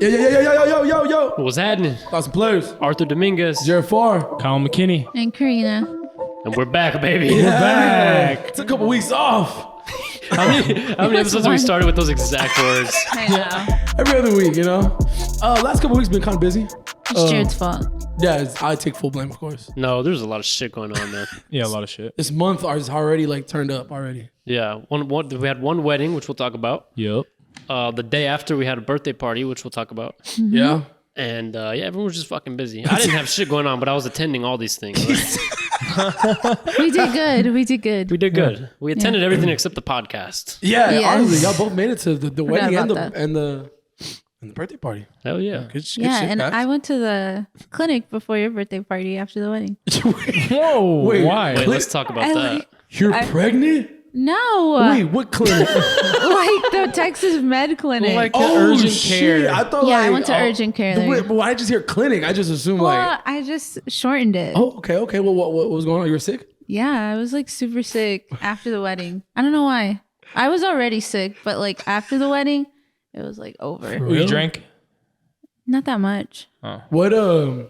Yo. What's happening? Got some players. Arthur Dominguez. Jared Farr. Kyle McKinney. And Karina. And we're back, baby. Yeah. We're back. It's a couple weeks off. How many episodes have we started with those exact words? I know. Every other week, you know. Last couple weeks been kind of busy. It's Jared's fault. Yeah, I take full blame, of course. No, there's a lot of shit going on, man. Yeah, a lot of shit. This month is already like turned up already. Yeah, we had one wedding, which we'll talk about. Yep. The day after, we had a birthday party, which we'll talk about. Mm-hmm. Yeah. And everyone was just fucking busy. I didn't have shit going on, but I was attending all these things. Right? We did good. We did good. We did good. We attended everything except the podcast. Yeah, Yes. honestly, y'all both made it to the wedding and about the birthday party. Hell yeah. Good shit, And guys. I went to the clinic before your birthday party after the wedding. Whoa. Wait, why? Wait, let's talk about that. You're pregnant? No. Wait, what clinic? Like the Texas Med Clinic. Like the urgent care. I thought I went to urgent care there. But I just hear clinic. I just assume Well, I just shortened it. Oh, okay. Well, what was going on? You were sick? Yeah, I was like super sick after the wedding. I don't know why. I was already sick, but like after the wedding, it was like over. What you drank? Not that much. What I were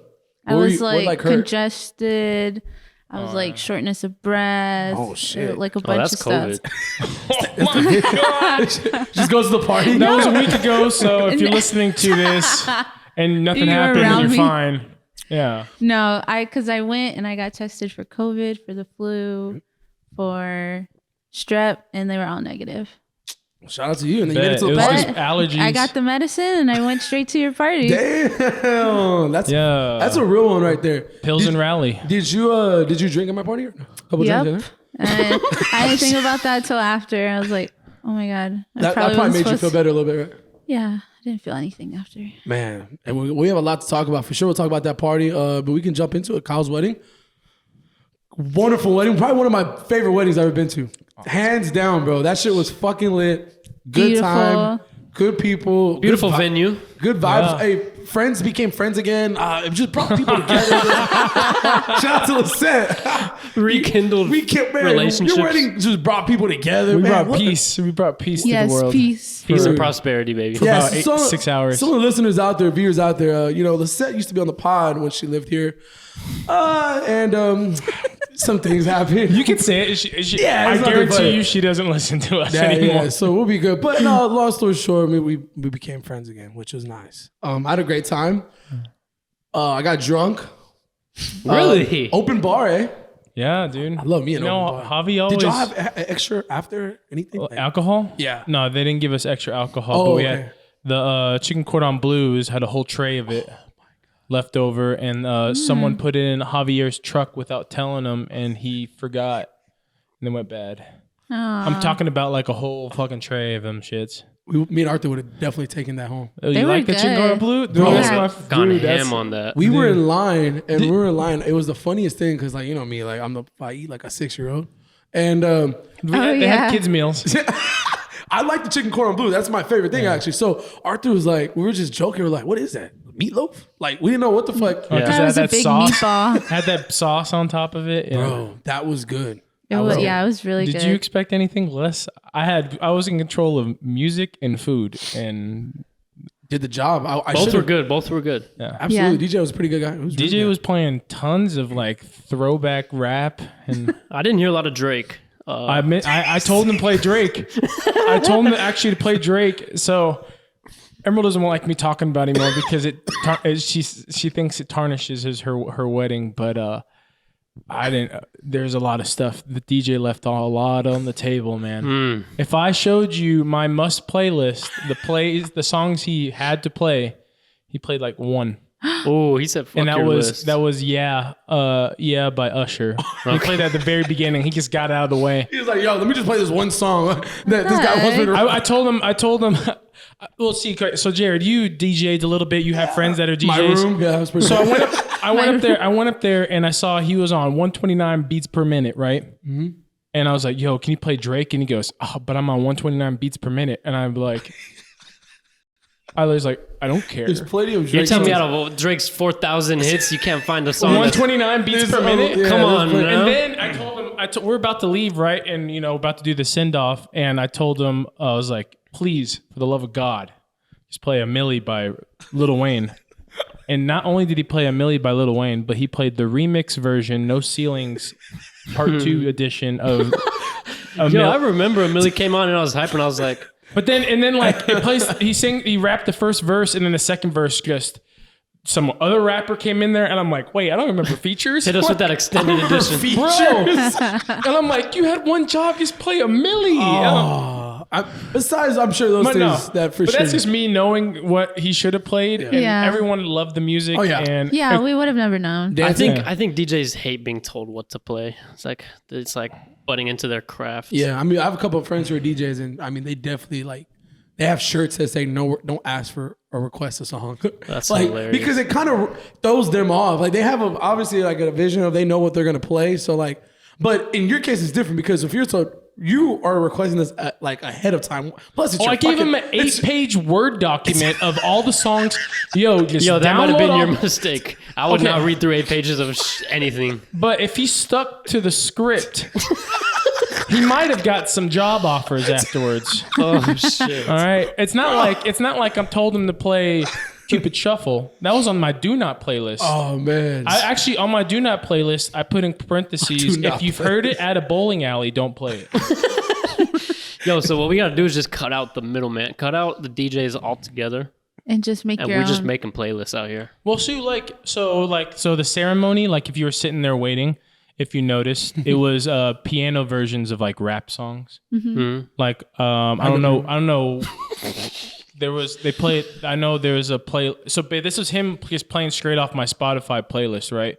was you- what, like hurt? congested. I was like shortness of breath. Oh, shit. Like a bunch That's of stuff. COVID. Oh my God. Just goes to the party. That was a week ago, so if you're listening to this and nothing You were happened, around you're me. fine. Yeah. No, because I went and I got tested for COVID, for the flu, for strep, and they were all negative. Shout out to you. And then you Bet. made it to It the was party. just allergies. I got the medicine and I went straight to your party. Damn, that's Yeah. a real one right there. Pills and Rally. Did you drink at my party? Or no? Couple Yep. drinks, And I didn't think about that till after. I was like, oh my God. That probably wasn't made you supposed feel better a little bit, right? Yeah, I didn't feel anything after. Man, and we have a lot to talk about. For sure, we'll talk about that party, but we can jump into it. Kyle's wedding. Wonderful wedding. Probably one of my favorite weddings I've ever been to. Hands down, bro. That shit was fucking lit. Good Beautiful. time. Good people. Beautiful good venue. Good vibes. Yeah. Hey, friends became friends again. It just brought people together. Shout out to the set. Rekindled relationships. Your wedding just brought people together. We man. brought What the- peace. We brought peace to Yes, the world. peace. Peace and For- prosperity, baby. about 6 hours. Some of the listeners out there, viewers out there, Lisette used to be on the pod when she lived here. And some things happened. You can say it. Yeah, I it's nothing guarantee funny. you she doesn't listen to us Yeah, anymore. yeah, so we'll be good. But no, long story short, we became friends again, which was nice. I had a great time. I got drunk. Really? Open bar, eh? Yeah, dude. I love me an You know, open bar. Javi always... Did y'all have extra after anything? Like- alcohol? Yeah. No, they didn't give us extra alcohol. Oh, but we okay. had the chicken cordon blues had a whole tray of it left over, and someone put it in Javier's truck without telling him, and he forgot, and it went bad. I'm talking about like a whole fucking tray of them shits. Me and Arthur would have definitely taken that home. Oh, They you were like the chicken good. cordon bleu? Dude, Bro, that's Yeah. my Gone dude, that's- ham on that. We were in line, and we were in line. It was the funniest thing because, like, you know me, like I eat like a 6-year-old, and They yeah. had kids meals. I like the chicken cordon bleu. That's my favorite thing, actually. So Arthur was like, we were just joking. We are like, what is that? Meatloaf? Like, we didn't know what the fuck. Oh, 'cause Yeah. it That had was a that big sauce. meatball. Had that sauce on top of it. Yeah. Bro, that was good. It was, yeah, it was really Did good. you expect anything less? I was in control of music and food, and Did the job. I Both should've- were good. Both were good. Absolutely. DJ was a pretty good guy. It was really DJ good. was playing tons of like throwback rap, and I didn't hear a lot of Drake. I told him to play Drake. I told him actually to play Drake. So Emerald doesn't like me talking about it anymore because she thinks it tarnishes her wedding, but I didn't. There's a lot of stuff. The DJ left a lot on the table, man. If I showed you my must playlist, the songs he had to play, he played like one. Oh, he said fuck And that your was list. that was yeah by Usher. He played that at the very beginning. He just got out of the way. He was like, yo, let me just play this one song that this guy wants me to. I told him. Well, see, so Jared, you DJ'd a little bit. You have friends that are DJs. My room. Yeah, that was pretty So cool. I went up there and I saw he was on 129 beats per minute, right? Mm-hmm. And I was like, yo, can you play Drake? And he goes, oh, but I'm on 129 beats per minute. And I'm like, I was like, I don't care. There's plenty of You're Drake telling me songs. out of Drake's 4,000 hits, you can't find a song that's 129 beats per minute? Yeah, Come there's on, plenty- man. And then I told him, we're about to leave, right? And, about to do the send off. And I told him, I was like, please, for the love of God, just play a Millie by Lil Wayne. And not only did he play a Millie by Lil Wayne, but he played the remix version, No Ceilings, Part 2 edition of Yo, I remember Millie came on and I was hyping. And I was like, But then like it plays. He rapped the first verse, and then the second verse just some other rapper came in there, and I'm like, wait, I don't remember features. hit us with that extended edition. Bro. And I'm like, you had one job, just play a Millie. Besides, I'm sure those things that for but sure. that's just me knowing what he should have played. And Yeah. everyone loved the music. Oh, yeah. And Yeah, we would have never known. I think DJs hate being told what to play. It's like butting into their craft. Yeah, I mean, I have a couple of friends who are DJs, and I mean, they definitely they have shirts that say no, don't ask for or request a song. That's like hilarious. because it kind of throws them off. Like they have obviously like a vision of they know what they're gonna play. So like, but in your case, it's different because if you are requesting this like ahead of time. Plus, it's I gave him an 8-page Word document of all the songs. Yo, that might have been your mistake. I would not read through 8 pages of anything. But if he stuck to the script, he might have got some job offers afterwards. Oh shit! All right, it's not like I'm told him to play Cupid Shuffle. That was on my Do Not playlist. Oh man! I actually on my Do Not playlist I put in parentheses if you've heard it at a bowling alley, don't play it. Yo, so what we gotta do is just cut out the middleman, cut out the DJs altogether, And just make and your we're own. just making playlists out here. Well, so the ceremony, like if you were sitting there waiting, if you noticed, it was piano versions of like rap songs. Mm-hmm. Like I don't know. I know there was a play. So this was him just playing straight off my Spotify playlist, right?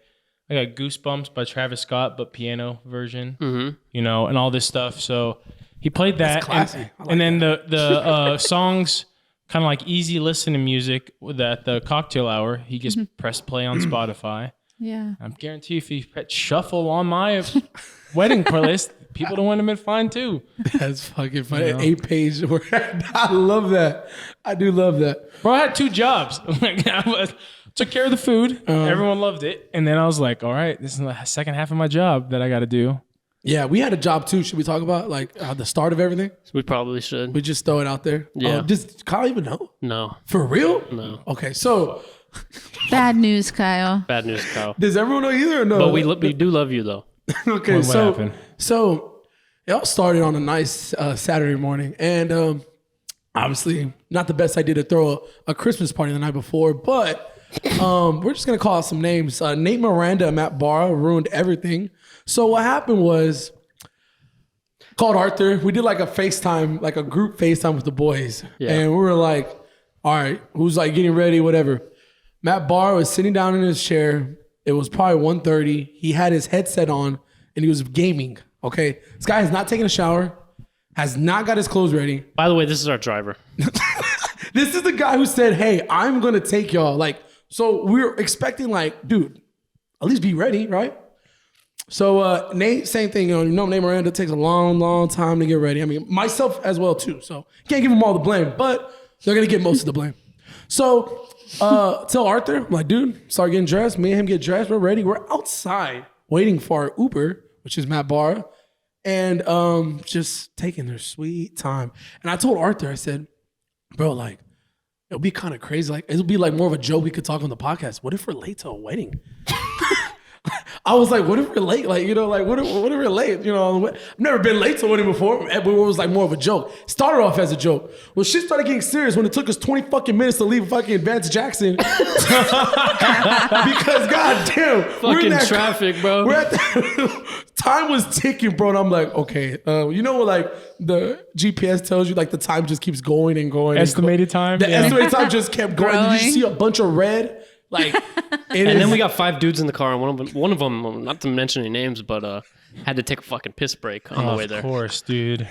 I got Goosebumps by Travis Scott, but piano version, and all this stuff. So he played that, classy. and then the songs, kind of like easy listening music at the cocktail hour. He just pressed play on Spotify. Yeah. I guarantee you if he hit shuffle on my wedding playlist, people don't want him in fine too. That's fucking funny. An 8-page word. I love that. I do love that. Bro, I had 2 jobs. Took care of the food. Everyone loved it. And then I was like, all right, this is the second half of my job that I got to do. Yeah, we had a job too. Should we talk about like the start of everything? We probably should. We just throw it out there. Yeah. Does Kyle even know? No. For real? No. Okay, so Bad news, Kyle. Bad news, Kyle. does everyone know either or no? But we do love you though. Okay, What so happened? it all started on a nice Saturday morning, and obviously not the best idea to throw a Christmas party the night before, but we're just gonna call out some names. Nate Miranda and Matt Barra ruined everything. So what happened was called Arthur. We did like a FaceTime, like a group FaceTime with the boys, and we were like, all right, who's like getting ready, whatever. Matt Barr was sitting down in his chair. It was probably 1:30. He had his headset on and he was gaming. Okay. This guy has not taken a shower, has not got his clothes ready. By the way, this is our driver. This is the guy who said, hey, I'm going to take y'all. Like, so we're expecting like, dude, at least be ready, right? So Nate, same thing. Nate Miranda takes a long, long time to get ready. I mean, myself as well too. So can't give them all the blame, but they're going to get most of the blame. So tell Arthur, I'm like, dude, start getting dressed. Me and him get dressed. We're ready. We're outside waiting for our Uber, which is Matt Barr, and just taking their sweet time. And I told Arthur, I said, bro, like, it'll be kind of crazy. Like, it'll be like more of a joke we could talk on the podcast. What if we're late to a wedding? I was like, what if we're late? Like, what if we're late? I've never been late to a wedding before, but it was like more of a joke. Started off as a joke. Well, shit started getting serious when it took us 20 fucking minutes to leave fucking Vance Jackson. Because goddamn, we're in that traffic, bro. We're at time was ticking, bro. And I'm like, okay, you know what, like the GPS tells you, like the time just keeps going and going. Estimated time? The Yeah. estimated time just kept going. Did you Growing. see a bunch of red? Like, And then we got 5 dudes in the car, and one of them, not to mention any names, but had to take a fucking piss break on the way there. Of course, dude.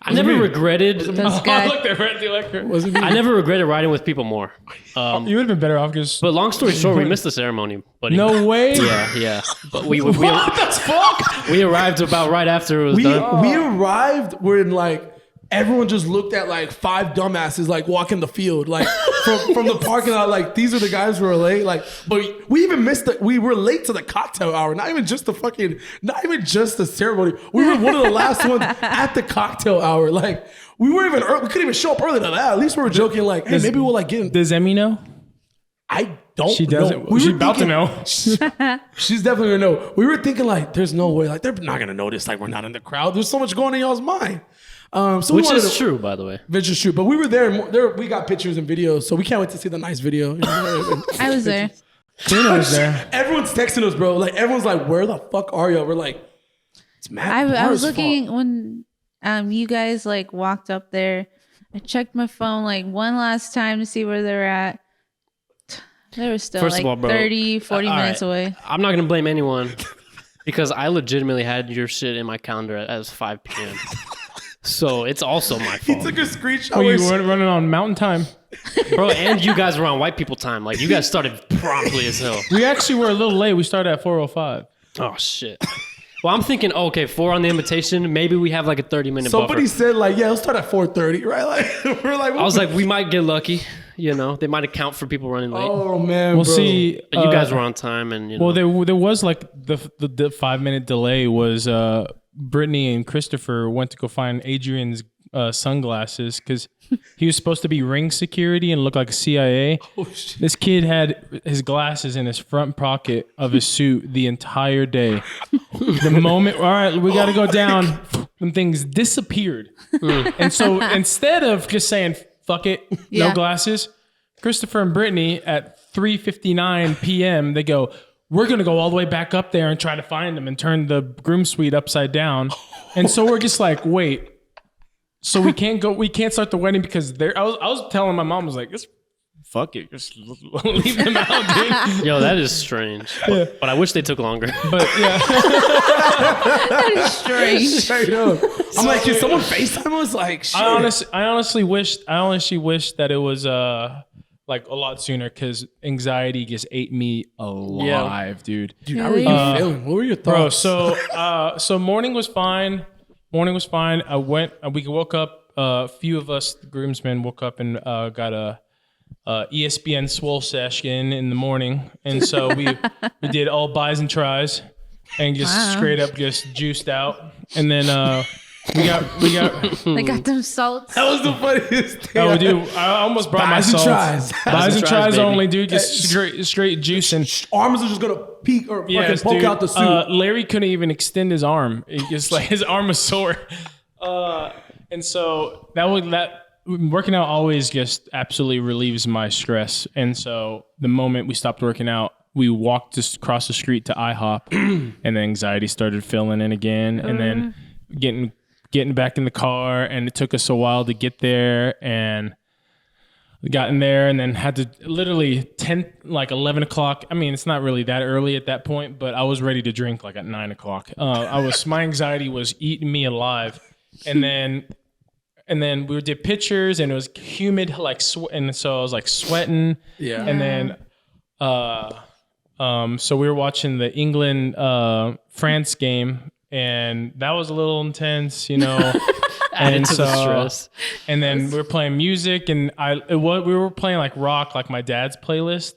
I never regretted. Those guys. Look, they're at the electric. Was it me? I never regretted riding with people more. You would have been better off because. But long story short, we missed the ceremony. Buddy. No way. Yeah. But we What the fuck? we arrived about right after it was done. We arrived when like everyone just looked at like 5 dumbasses like walking the field, like from the parking lot. Like these are the guys who are late. Like, but we even we were late to the cocktail hour. Not even just the ceremony. We were one of the last ones at the cocktail hour. Like we weren't even early. We couldn't even show up early to that. At least we were joking like, hey, maybe we'll like get in. Does Emmy know? I don't. She doesn't. We She's were about to know. She's definitely gonna know. We were thinking like, there's no way. Like they're not gonna notice. Like we're not in the crowd. There's so much going in y'all's mind. So which is true, by the way. Which is true. But we were there. We got pictures and videos, so we can't wait to see the nice video. I was there. Tina was there. Everyone's texting us, bro. Like everyone's like, "Where the fuck are you?" We're like, "It's mad." I was looking when you guys like walked up there. I checked my phone like one last time to see where they're at. They were still First like of all, bro, 30, 40 all minutes right. away. I'm not gonna blame anyone because I legitimately had your shit in my calendar as 5 p.m. So it's also my He fault, took a screenshot. Oh, you weren't running on mountain time. bro. And you guys were on white people time. Like you guys started promptly as hell. We actually were a little late. We started at 4:05. Oh shit. Well, I'm thinking, okay, 4 on the invitation. Maybe we have like a 30-minute Somebody buffer. said like, "Yeah, let's start at 4:30." Right? Like we're like, I was like, we might get lucky. You know, they might account for people running late. "Oh man, We'll bro. see. But you guys were on time, and you know. Well, there was like the 5-minute delay was Brittany and Christopher went to go find Adrian's sunglasses because he was supposed to be ring security and look like CIA. Oh, shit. This kid had his glasses in his front pocket of his suit the entire day. The moment, all right, we got to go down, when things disappeared. And so instead of just saying, fuck it, Yeah. no glasses, Christopher and Brittany at 3:59 p.m., they go, we're going to go all the way back up there and try to find them and turn the groom suite upside down. And so we're just like, wait. So we can't start the wedding because I was telling my mom, I was like, fuck it, just leave them out, dude. Yo, that is strange. But I wish they took longer. But yeah. That is strange. Straight up. I'm like, can someone FaceTime us? Like, shit. I honestly wish that it was like a lot sooner because anxiety just ate me alive, dude. Dude, how were you feeling? What were your Bro, thoughts? so morning was fine. We woke up. A few of us, the groomsmen, woke up and got a ESPN swole session in the morning, and so we did all buys and tries, and just straight up just juiced out, and then we got. They got them salts. That was the funniest thing. Oh, dude, I almost brought my Buys and salts. tries. Buys and tries baby. only, dude. Just straight juicing. Arms are just gonna peek or Yes, fucking poke dude. out the suit. Larry couldn't even extend his arm. It just like his arm was sore. And so that working out always just absolutely relieves my stress. And so the moment we stopped working out, we walked just across the street to IHOP, and the anxiety started filling in again, and then getting back in the car, and it took us a while to get there, and we got in there and then had to literally 11 o'clock. I mean, it's not really that early at that point, but I was ready to drink like at 9 o'clock. My anxiety was eating me alive. And then we did pictures and it was humid, and so I was like sweating. Yeah. And then, so we were watching the England, France game, and that was a little intense, you know. Added to the stress. And then we were playing music, and we were playing like rock, like my dad's playlist,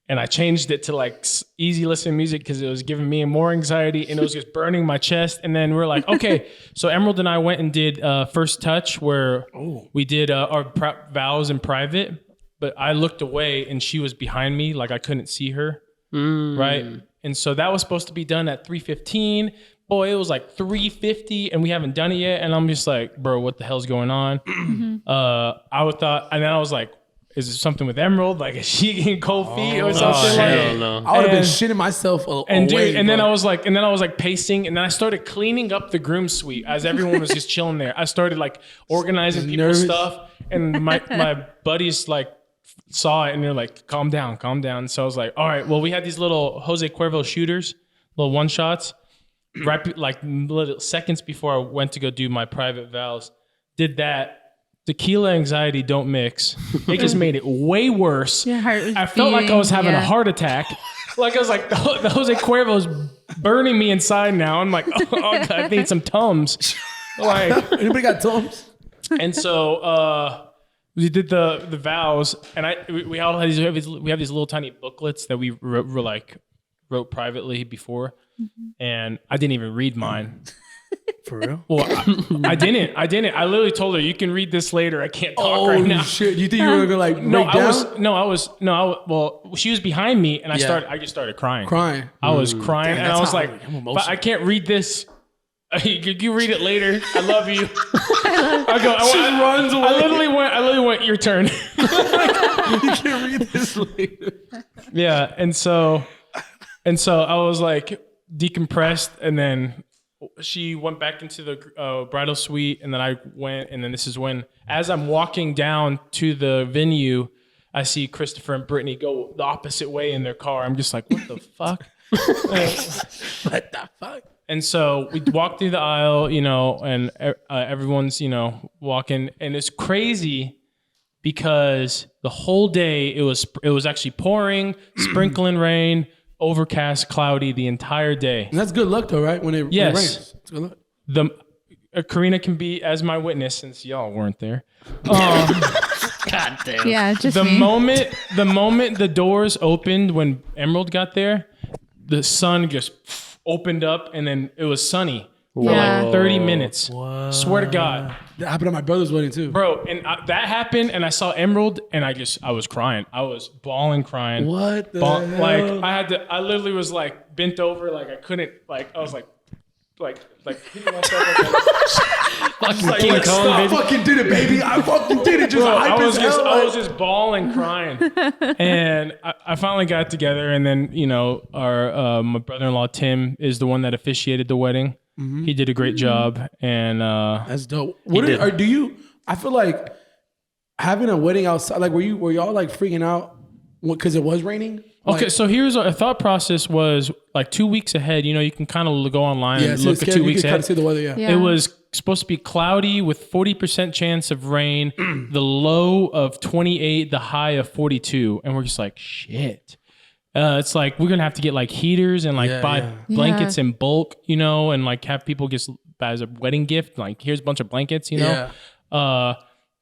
and I changed it to like easy listening music because it was giving me more anxiety, and it was just burning my chest. And then we're like, okay, so Emerald and I went and did First Touch, where we did our vows in private, but I looked away and she was behind me, like I couldn't see her, right? And so that was supposed to be done at 3:15. Boy, it was like 3:50 and we haven't done it yet. And I'm just like, bro, what the hell's going on? And then I was like, is it something with Emerald? Like, is she getting cold feet or something? Hell no. I would have been shitting myself And away, dude, and then bro. I was like pacing, and then I started cleaning up the groom suite as everyone was just chilling there. I started like organizing people's stuff, and my buddies like saw it and they're like, calm down. So I was like, all right, well, we had these little Jose Cuervo shooters, little one shots, right, like little seconds before I went to go do my private vows. Did that. Tequila anxiety don't mix. It just made it way worse. Your heart was I felt like I was having a heart attack. Like I was like, the Jose Cuervo's burning me inside now. I'm like, oh God, I need some Tums. Like, Anybody got Tums? And so we did the vows, and we all had these little tiny booklets that we wrote privately before, and I didn't even read mine. For real? Well, I didn't. I literally told her, "You can read this later. I can't talk right now." Shit! You think you were gonna like No, break down? Well, she was behind me, and I just started crying. Crying. I was crying, Damn, and I that's was how like, I'm emotional. "But I can't read this. You read it later. I love you." I runs away. I literally went. Your turn. You can't read this later. Yeah, and so I was like decompressed, and then she went back into the bridal suite, and then I went, and then this is when, as I'm walking down to the venue, I see Christopher and Brittany go the opposite way in their car. I'm just like, what the fuck? What the fuck? And so we walk through the aisle, and everyone's, walking, and it's crazy because the whole day it was actually pouring, sprinkling rain, overcast, cloudy the entire day. And that's good luck though, right? When it rains. It's good luck. Karina can be as my witness since y'all weren't there. God damn. Yeah, just The me. moment the doors opened when Emerald got there, the sun just opened up, and then it was sunny for Yeah. like 30 minutes. Swear to God. That happened at my brother's wedding too. Bro, and that happened, and I saw Emerald, and I was crying. I was bawling, crying. What the Like, hell? I literally was like bent over, like I couldn't, like, I was like hitting myself. Fucking like, King let's Kong, stop. I baby. fucking did it, baby. I fucking did it. Just Bro, hype I was as hell. I was just bawling, crying, and I finally got together. And then our my brother-in-law Tim is the one that officiated the wedding. He did a great job, and That's dope. Do you? I feel like having a wedding outside. Like, were y'all like freaking out because it was raining? okay. Like, So here's a thought process was like 2 weeks ahead. You can kind of go online and look at 2 weeks You ahead. can see the weather. Yeah. Yeah. It was supposed to be cloudy with 40% chance of rain, the low of 28, the high of 42. And we're just like, shit. It's like we're going to have to get like heaters and like buy blankets in bulk, and like have people just as a wedding gift. Like, here's a bunch of blankets, Yeah.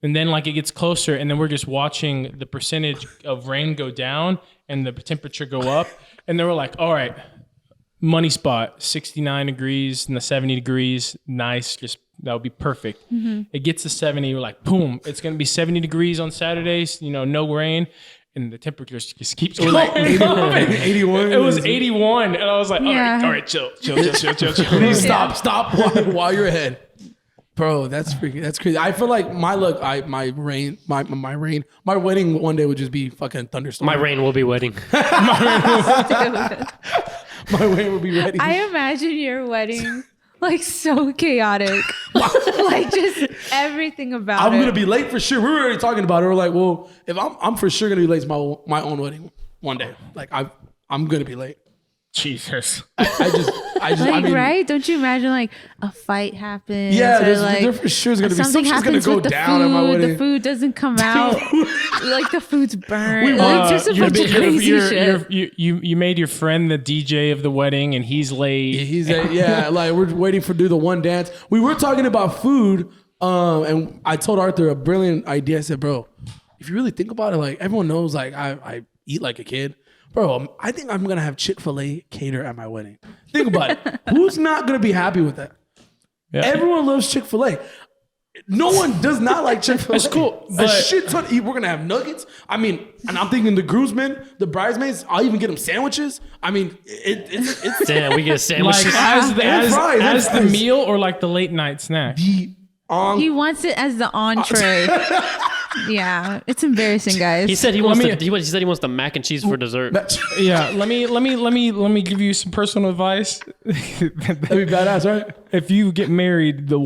And then like it gets closer, and then we're just watching the percentage of rain go down and the temperature go up. And then we're like, all right, money spot, 69 degrees and the 70 degrees. Nice. Just that would be perfect. It gets to 70. We're like, boom, it's going to be 70 degrees on Saturdays, no rain. And the temperature just keeps going. Like 81. It was 81. And I was like, Yeah. all right, chill. Please stop while you're ahead. Bro, that's crazy. I feel like my wedding one day would just be fucking thunderstorm. My rain will be wedding. My wedding will be ready. I imagine your wedding like so chaotic. Like just everything about I'm it. gonna be late for sure. We were already talking about it. We're like, well, if I'm for sure gonna be late to my own wedding one day. Like I'm gonna be late. Jesus. I mean, right? Don't you imagine like a fight happens? Yeah, or, there for sure is gonna be something something's gonna happens go with the down food. at my wedding. The food doesn't come out. Like the food's burnt. want- Like just a bunch of crazy shit. You made your friend the DJ of the wedding, and he's late. Like we're waiting for do the one dance. We were talking about food, and I told Arthur a brilliant idea. I said, bro, if you really think about it, like everyone knows, like I eat like a kid. Bro, I think I'm gonna have Chick-fil-A cater at my wedding. Think about it. Who's not gonna be happy with that? Yeah. Everyone loves Chick-fil-A. No one does not like Chick-fil-A. That's cool, A but- shit ton. We're gonna have nuggets. I mean, and I'm thinking the groomsmen, the bridesmaids. I'll even get them sandwiches. I mean, it's Damn, we get sandwiches. Like as And fries, and the fries. meal or like the late night snack. the on. He wants it as the entree. Yeah, it's embarrassing, guys. He said he wants the mac and cheese for dessert. Yeah, let me give you some personal advice. That'd be badass, right? If you get married, your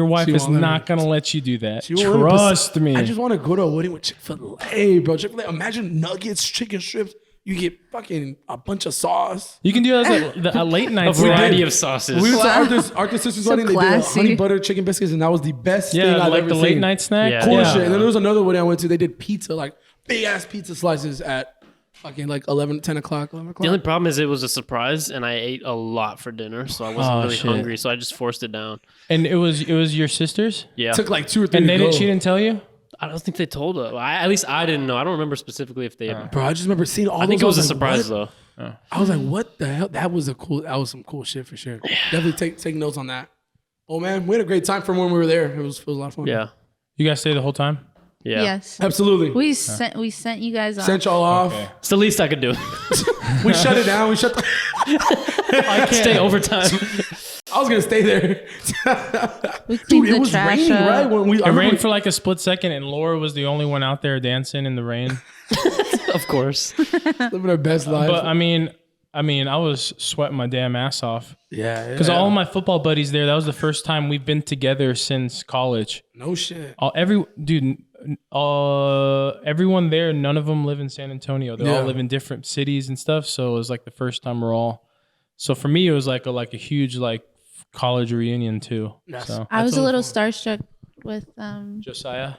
wife She is won't let not me. gonna let you do that. You won't let Trust me. I just want to go to a wedding with Chick-fil-A, bro. Chick-fil-A. Imagine nuggets, chicken strips. You get fucking a bunch of sauce. You can do that as a late night A snack. variety of sauces. We went Wow. to Arthur's sister's So wedding. They did classy. honey butter chicken biscuits, and that was the best thing Yeah, I've like ever the seen. late night snack. Yeah. Cool Yeah. shit. And then there was another wedding I went to. They did pizza, like big ass pizza slices at Fucking like 10 o'clock, 11 o'clock. The only problem is it was a surprise, and I ate a lot for dinner, so I wasn't really shit. hungry. So I just forced it down. And it was your sisters? Yeah, Took like 2 or 3 And to go. she didn't tell you? I don't think they told her. At least I didn't know. I don't remember specifically if they. Had, Bro, I just remember seeing all I think those. it was a I like, surprise what? though. I was like, what the hell? That was some cool shit for sure. Definitely take notes on that. Oh man, we had a great time from when we were there. It was a lot of fun. Yeah, You guys stay the whole time? yeah. Yes. Absolutely. We sent you guys off. Sent y'all off. Okay. It's the least I could do. We shut it down. We shut the I can't Stay overtime. I was gonna stay there. We Dude, cleaned it the was trash raining, up. right? When we It rained for like a split second, and Laura was the only one out there dancing in the rain. Of course. living our best life. But I mean, I was sweating my damn ass off yeah, because all my football buddies there. That was the first time we've been together since college. no shit. Everyone there, none of them live in San Antonio. They Yeah. all live in different cities and stuff. So it was like the first time we're all. So for me, it was like a huge like college reunion too. Yes. So I was a totally little fun. starstruck with Josiah,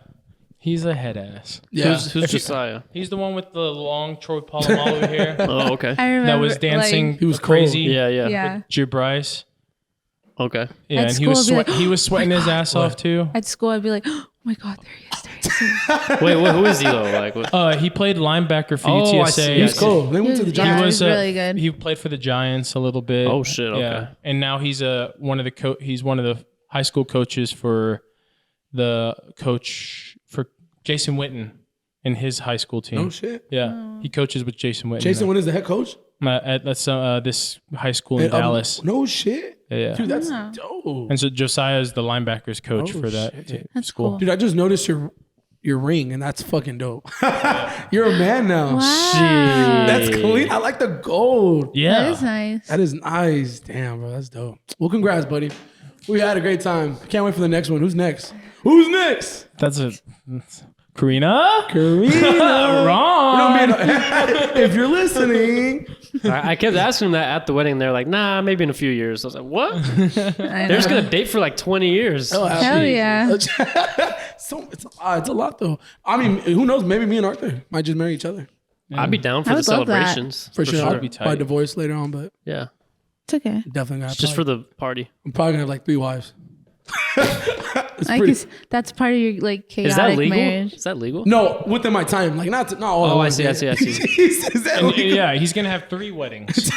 he's a head ass. Yeah, Who's Josiah? He's the one with the long Troy Polamalu hair Oh, okay. I remember that was dancing. He was crazy. Yeah, yeah. Yeah. Jib Bryce. Okay. Yeah, At and he was school, I'd be like, he was sweating his ass off too. At school, I'd be like, oh my God, there he is. There he is. Wait, who is he though? Like, what? He played linebacker for Oh, I see. UTSA. he was cool. They went to the Yeah. Giants. He He was was really good. He played for the Giants a little bit. Oh, shit, okay. And now he's one of the high school coaches for the coach for Jason Witten in his high school team. No shit. Yeah, he coaches with Jason Witten. Jason Witten is the head coach at this high school in At, Dallas. No shit. Yeah. Dude, that's dope. And so Josiah is the linebackers coach Oh, for that shit. That's school. cool. Dude, I just noticed your ring, and that's fucking dope. You're a man now. Wow. That's clean. I like the gold. Yeah, That is nice. That is nice. Damn, bro, that's dope. Well, congrats, buddy. We had a great time. Can't wait for the next one. Who's next? Who's next? that's Karina. Karina. Wrong. If you're listening, I kept asking them that at the wedding. They're like, nah, maybe in a few years. I was like, what? I They're just know. going to date for like 20 years. Hell yeah. So it's a lot though. I mean, who knows? Maybe me and Arthur might just marry each other I'd be down for I the would love that. celebrations. for sure. I'll That'd be probably tight. divorce later on, but Yeah. It's okay. definitely got Just for the party. I'm probably gonna have like 3 wives. I guess that's part of your like chaotic Is that legal? marriage. Is that legal? No, within my time, like not all. at Oh, I once, see, yeah. I see, I see. He says that And, like- yeah, he's gonna have 3 weddings.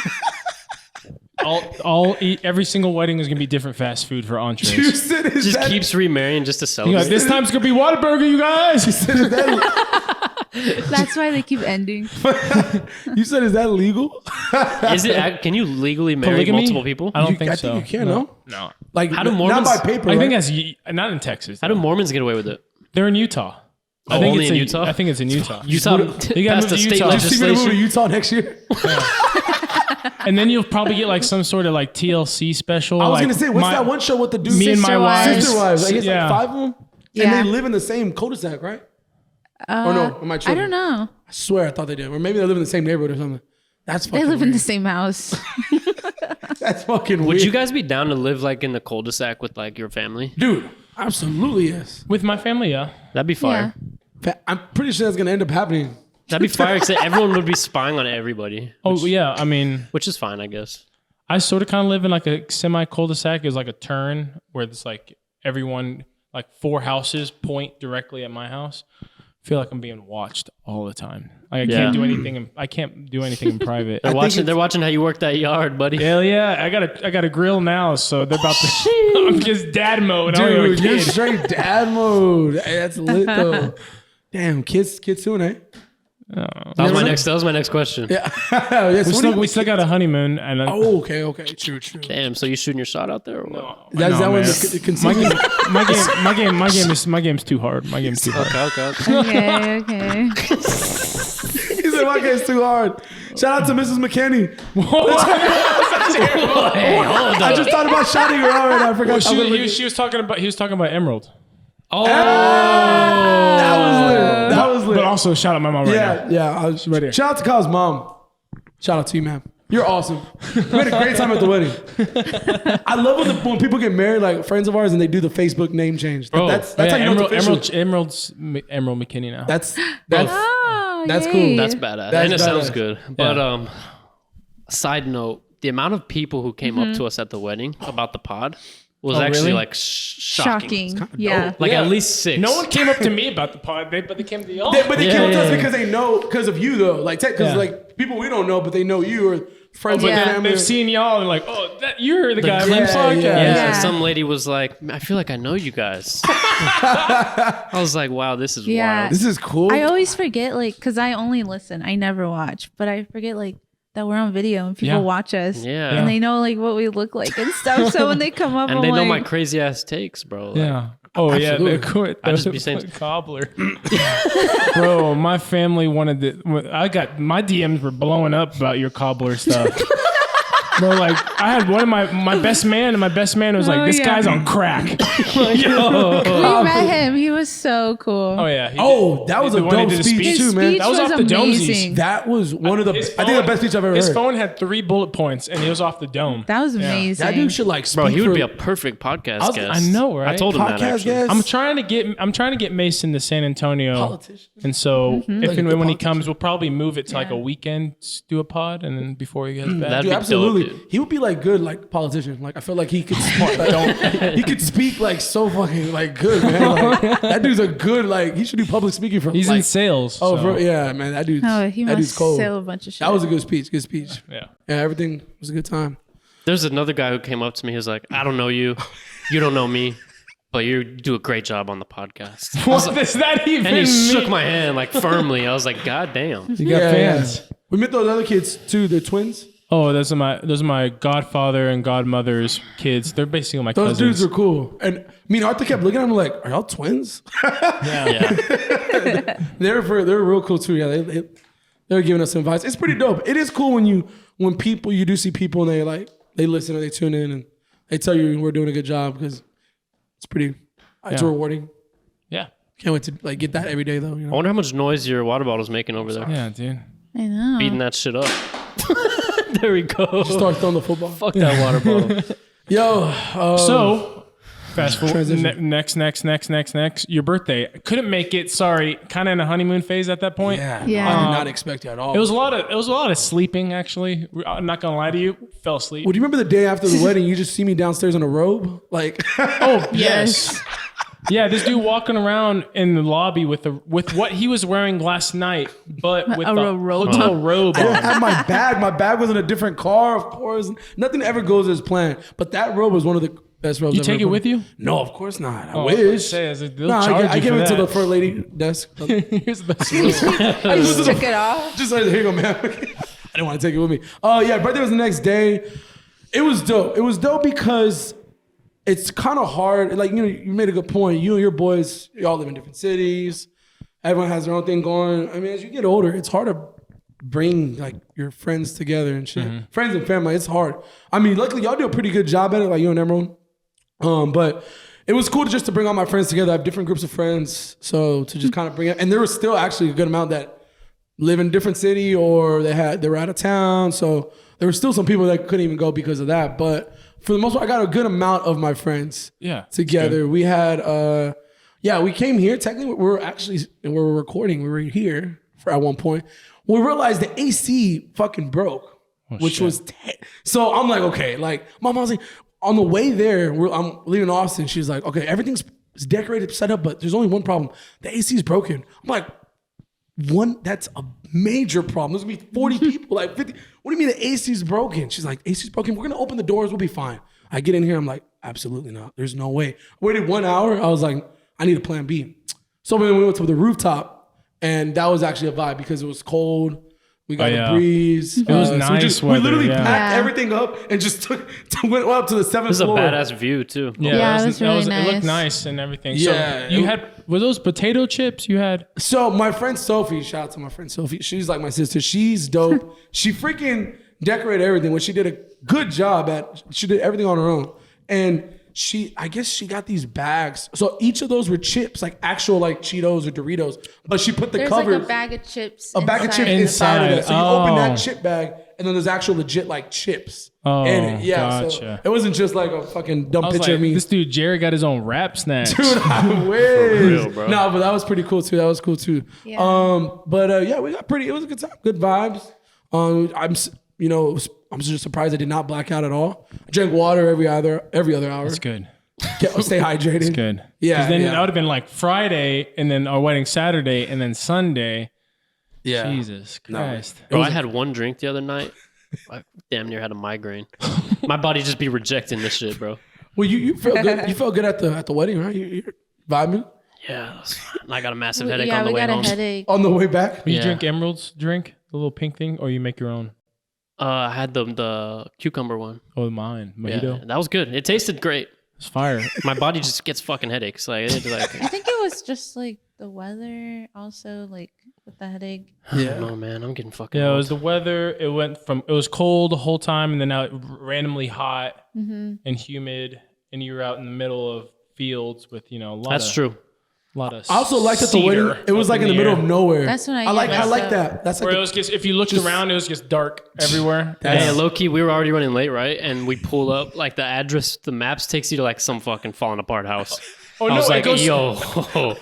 Every single wedding is gonna be different fast food for You entrees. said is Just that, keeps remarrying just to You're like, celebrate. this time's gonna be Whataburger, you guys. is that, That's why they keep ending. you said is that legal? Is it? Can you legally marry Polygamy? multiple people? I don't think I so. think you can. No, like How do not Mormons- by paper. I think right? that's not in Texas. How do Mormons get away with it? They're in Utah. I Oh, think only it's in Utah? I think it's in Utah. Utah You gotta passed move a to state Utah. Did you see me move to legislation. Utah next year? And then you'll probably get like some sort of like TLC special. I was like gonna say, what's that one show with the dude? Me and my Sister wives. Wives. Sister wives. Like, it's Yeah. like 5 of them, Yeah. and they live in the same cul-de-sac, right? Or no? Am I I tripping? don't know. I swear I thought they did, or maybe they live in the same neighborhood or something. That's fucking They live in the weird. same house. That's fucking weird. Would you guys be down to live like in the cul-de-sac with like your family? dude? Absolutely yes. with my family. Yeah. That'd be fire. I'm pretty sure that's gonna end up happening. That'd be fire because everyone would be spying on everybody, Oh yeah. I mean, which is fine, I guess. I sort of kind of live in like a semi cul-de-sac. It's like a turn where it's like everyone, like 4 houses point directly at my house. I feel like I'm being watched all the time. Like I Yeah. can't do anything. I can't do anything in private. They're think watching. They're watching how you work that yard, buddy. Hell yeah! I got a grill now, so they're about to. I'm just dad mode. I don't Dude, even you're kid. straight dad mode. Hey, that's lit though. Damn, kids soon, eh? That was my next question. Yeah. Yes, We still got a honeymoon, and Oh, okay. True. Damn. So you shooting your shot out there? Or what? That's that No, one. man. The consistent. my game's too hard. My game's too hard. Okay. Okay. He said my game's too hard. Shout out to Mrs. McKinney. Hey, hold I up. just thought about shouting her out, and I forgot. He was talking about Emerald. Oh, That was lit. But also shout out my mom right now. Yeah. I was right here. Shout out to Kyle's mom. Shout out to you, man. You're awesome. We had a great time at the wedding. I love when people get married, like friends of ours, and they do the Facebook name change. That's how you know it's official. Emerald McKinney now. That's Oh, That's yay. cool. That's badass. That's And it sounds badass. good. But side note, the amount of people who came up to us at the wedding about the pod was actually really? like shocking. Shocking. Yeah. Like Yeah. at least 6. No one came up to me about the pod, but they came to y'all. But they Yeah, came up to us yeah. because they know, because of you though. Like, because Yeah. like people we don't know, but they know you or friends But with Yeah. family. they've seen y'all and like, oh, that you're the guy from the yeah, podcast. Yeah, Yeah. some lady was like, I feel like I know you guys. I was like, wow, this is Yeah. wild. This is cool. I always forget, like, because I only listen. I never watch. But I forget, like, that we're on video and people Yeah. watch us. Yeah. And they know, like, what we look like and stuff. So when they come up, And I'm they know like, my crazy ass takes, bro. Like, Yeah. Oh Absolutely. yeah, the I just be saying- cobbler. Bro, my family wanted to. I got my DMs were blowing up about your cobbler stuff. Bro, like I had one of my best man, and my best man was like, Oh, "This yeah. guy's on crack." Yo. we met him. He was so cool. Oh yeah. That was a the one who dope did the speech His too, man. speech That was was off the Domesies. amazing. That was one of the, His I think the best speech I've ever His heard. phone had 3 bullet points, and it was off the dome. That was Yeah. amazing. That dude should like speak Bro, he would for be a perfect podcast was- guest. I know, right? I told him that podcast actually. guest. I'm trying to get Mason to San Antonio, Politician. and so if Like a and good when he politician. comes, we'll probably move it to like Yeah. a weekend, do a pod, and then before he gets back. That'd Dude, be absolutely. dope, dude. He would be like good, like politician. Like I feel like he could speak, he could speak like so fucking like good, man. Like, that dude's a good like. He should do public speaking for. He's like, in sales. Oh, so, bro, yeah, man. That dude's Oh, he that dude's must cold. sell a bunch of shit. That was a good speech. Good speech. yeah. Yeah, everything was a good time. There's another guy who came up to me. He was like, I don't know you. You don't know me. But you do a great job on the podcast. What does that even And he mean? shook my hand like firmly. I was like, God damn. You got fans. Yeah. We met those other kids too. They're twins. Oh, those are my godfather and godmother's kids. They're basically my Those cousins. dudes are cool. And me and Arthur kept looking at them like, "Are y'all twins?" Yeah. They're real cool too. Yeah, they were giving us some advice. It's pretty dope. It is cool when you do see people and they listen or they tune in and they tell you we're doing a good job because it's Yeah. rewarding. Yeah. Can't wait to like get that every day though. You I know? wonder how much noise your water bottle's making over there. Yeah, dude. I know. Beating that shit up. There we go. Start throwing the football. Fuck that water bottle. Yo, So, fast forward. Transition. Next. Your birthday. Couldn't make it. Sorry. Kind of in a honeymoon phase at that point. yeah, Yeah. I did not expect you at all. It was a lot of sleeping. Actually, I'm not gonna lie to you. Fell asleep. Well, do you remember the day after the wedding? You just see me downstairs in a robe, like. Oh yes. Yeah, this dude walking around in the lobby with what he was wearing last night, but with A the robe. hotel robe I didn't on. have my bag. My bag was in a different car, of course. Nothing ever goes as planned. But that robe was one of the best robes. You I've take ever it put with on. you? No, of course not. I Oh, I was wish. gonna say, they'll No, charge I you gave for it to that. the first lady desk. Here's the best. I just Took it off. just like, here you go, man. I didn't want to take it with me. Oh yeah, birthday was the next day. It was dope. It was dope because it's kind of hard. Like, you made a good point. You and your boys, you all live in different cities. Everyone has their own thing going. I mean, as you get older, it's hard to bring like your friends together and shit. Friends and family, it's hard. I mean, luckily y'all do a pretty good job at it, like you and Emerald. But it was cool just to bring all my friends together. I have different groups of friends, so to just kind of bring it. And there was still actually a good amount that live in a different city or they were out of town. So there were still some people that couldn't even go because of that. But for the most part, I got a good amount of my friends together. We had, we came here. Technically, we were recording. We were here at one point. We realized the AC fucking broke, which was, so I'm like, okay, like my mom's like, on the way there, I'm leaving Austin. She's like, okay, everything's decorated, set up, but there's only one problem. The AC is broken. I'm like, that's a major problem. There's gonna be 40 people, like 50. What do you mean the AC's broken? She's like, AC's broken. We're gonna open the doors. We'll be fine. I get in here. I'm like, absolutely not. There's no way. Waited 1 hour. I was like, I need a plan B. So then we went to the rooftop, and that was actually a vibe because it was cold. We got a breeze. It was nice we weather, literally yeah. packed everything up and just went up to the 7th This is a floor. badass view, too. Yeah, it was really It looked nice. nice and everything. Yeah. So you were those potato chips you had? So my friend Sophie, shout out to my friend Sophie. She's like my sister. She's dope. She freaking decorated everything. When she did a good job she did everything on her own. And I guess she got these bags. So each of those were chips, like actual like Cheetos or Doritos. But she put the There's covers. like a bag of chips. A bag of chips inside. inside of that. So you open Oh. that chip bag and then there's actual legit like chips Oh, in it. Yeah, gotcha. so it wasn't just like a fucking dumb I was picture like, of me. this dude Jared got his own rap snacks. Dude, I wish. real, bro. No, but that was pretty cool too. That was cool too. Yeah. But yeah, we got pretty. It was a good time. Good vibes. I'm just surprised I did not black out at all. I drank water every other hour. That's good. Stay hydrated. It's good. Yeah, 'Cause then yeah. that would have been like Friday, and then our wedding Saturday, and then Sunday. Yeah. Jesus Christ. Bro, I had one drink the other night. I damn near had a migraine. My body just be rejecting this shit, bro. Well, you felt good. You felt good at the wedding, right? You're vibing Yeah, that's fine. I got a massive headache Yeah, on the we way got a home. headache. on the way back. You Yeah. drink Emerald's drink, the little pink thing, or you make your own? I had the cucumber one. Oh, mine. Mojito. Yeah, that was good. It tasted great. It's fire. My body just gets fucking headaches. Like, it's like I think it was just like the weather, also like with the headache. I don't know, man. I'm getting fucking. Yeah, it old. was the weather. It was cold the whole time, and then now it randomly hot and humid, and you were out in the middle of fields with a lot. That's true. A lot of. I also liked at the cedar wedding. It was up like in the middle air. of nowhere. That's when I like. get I like messed that. That's like Where it was just, if you looked around, it was just dark everywhere. Hey, low key, we were already running late, right? And we pull up, like the address, the maps takes you to like some fucking falling apart house. Oh I no! was like, it goes, yo, it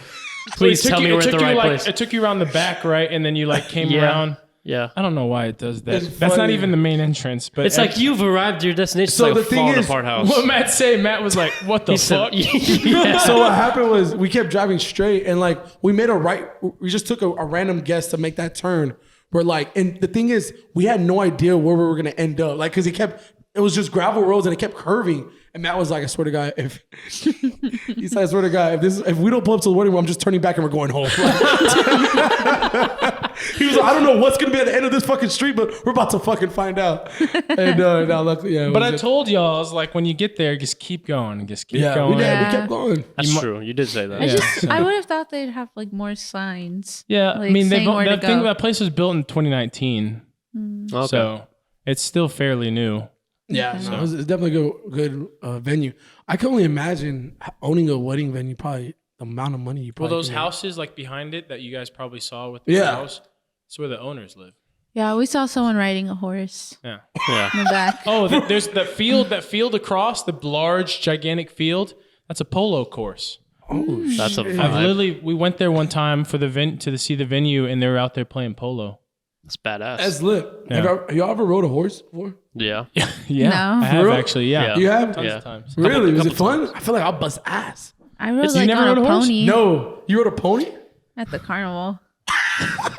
please took tell you- me it we're at took the you right like, place. It took you around the back, right? And then you like came Yeah. around. Yeah. I don't know why it does that. It's That's not funny. even the main entrance, but It's like you've arrived at your destination. So It's like the a thing falling is, apart house. what Matt say. Matt was like, "What the He said, fuck?" yeah. So what happened was we kept driving straight and like we made a right. We just took a random guess to make that turn. We're like, and the thing is, we had no idea where we were gonna end up. Like, cause it was just gravel roads and it kept curving. And Matt was like, I swear to God, if he said, I swear to God, if we don't pull up to the wedding, I'm just turning back and we're going home. He was like, I don't know what's gonna be at the end of this fucking street, but we're about to fucking find out. And now luckily, yeah. But I told y'all, I was like, when you get there, just keep going, just keep yeah, going. we did. Yeah. We kept going. That's true. You did say that. Yeah. I would have thought they'd have like more signs. Yeah, Like, I mean, saying where to that thing go. that place was built in 2019, Okay. so it's still fairly new. Yeah, so it's definitely a good venue. I can only imagine owning a wedding venue. Probably the amount of money you Well, probably. those can- houses like behind it that you guys probably saw with the Yeah. house, it's where the owners live. Yeah, we saw someone riding a horse Yeah. Yeah. in the back. Oh, there's that field across the large, gigantic field. That's a polo course. That's a I've vibe. we went there one time for to see the venue, and they were out there playing polo. That's badass. That's lit. Yeah. Have y'all ever rode a horse before? yeah. Yeah, No. I have real? actually. Yeah, Yeah. You have? tons Yeah. of times. Really? Was it fun? I feel like I'll bust ass. I rode You like never on rode a a horse? pony No, you rode a pony? at the carnival.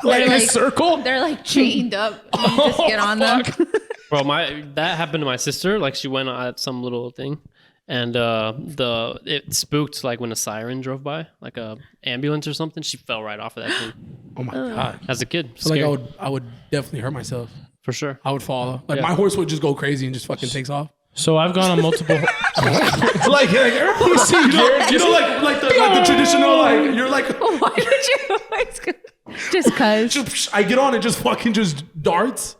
Like in a like- circle. They're like chained up. And you just get on them. Bro, that happened to my sister. Like she went at some little thing, and it spooked like when a siren drove by, like a ambulance or something. She fell right off of that thing Oh my god! as a kid. I feel Scary, like I would definitely hurt myself. for sure. I would fall. Like Yeah. my horse would just go crazy and just fucking takes off. So I've gone on multiple. like everybody see like the traditional like you're like Why did you always go? Just cause. I get on and just fucking just darts.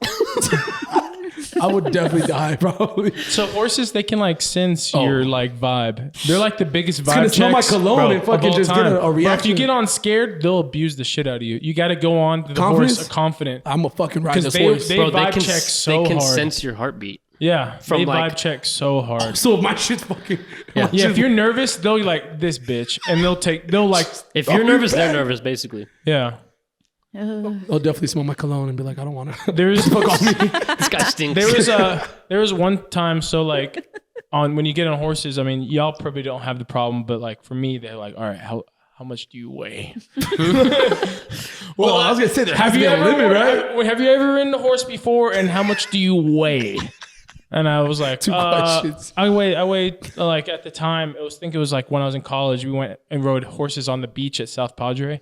I would definitely die probably. So horses, they can like sense your like vibe. They're like the biggest vibe. gonna smell my checks, cologne bro, and fucking of all just get time. a Bro, if reaction. you get on scared, they'll abuse the shit out of you. You got to go on to the Confidence? horse confident. I'm a fucking ride Because this horse. they Bro, vibe can check so they can hard. sense your heartbeat. Yeah, from, they like- vibe check so hard. So if my shit's fucking Yeah. Yeah, if you're nervous, they'll be like this bitch, and they'll like If you're nervous, they're nervous, basically. yeah. they'll definitely smell my cologne and be like, I don't want to. There's This guy stinks. there was one time, so like when you get on horses, I mean, y'all probably don't have the problem, but like for me, they're like, all right, how much do you weigh? Well, I was gonna say there has Have to be you a ever limit, right? have you ever ridden a horse before, and how much do you weigh? And I was like, Two questions. I weighed like at the time, I think it was like when I was in college, we went and rode horses on the beach at South Padre.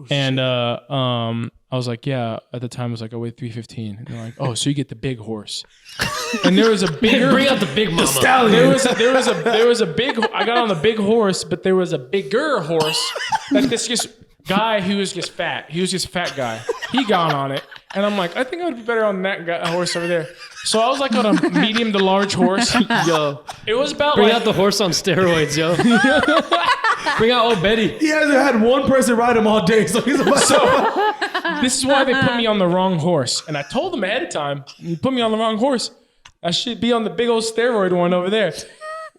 And I was like, yeah, at the time I was like, I weighed 315. And they're like, oh, so you get the big horse. And there was a bigger Bring out the big mama. there was a big I got on the big horse, but there was a bigger horse that this just guy who was just fat. He was just a fat guy. He got on it. And I'm like, I think I would be better on that horse over there. So I was like on a medium to large horse. Yo, It was about bring like out the horse on steroids, yo. Bring out old Betty. He hasn't had one person ride him all day, so he's about This is why they put me on the wrong horse. And I told them ahead of time, you put me on the wrong horse. I should be on the big old steroid one over there. It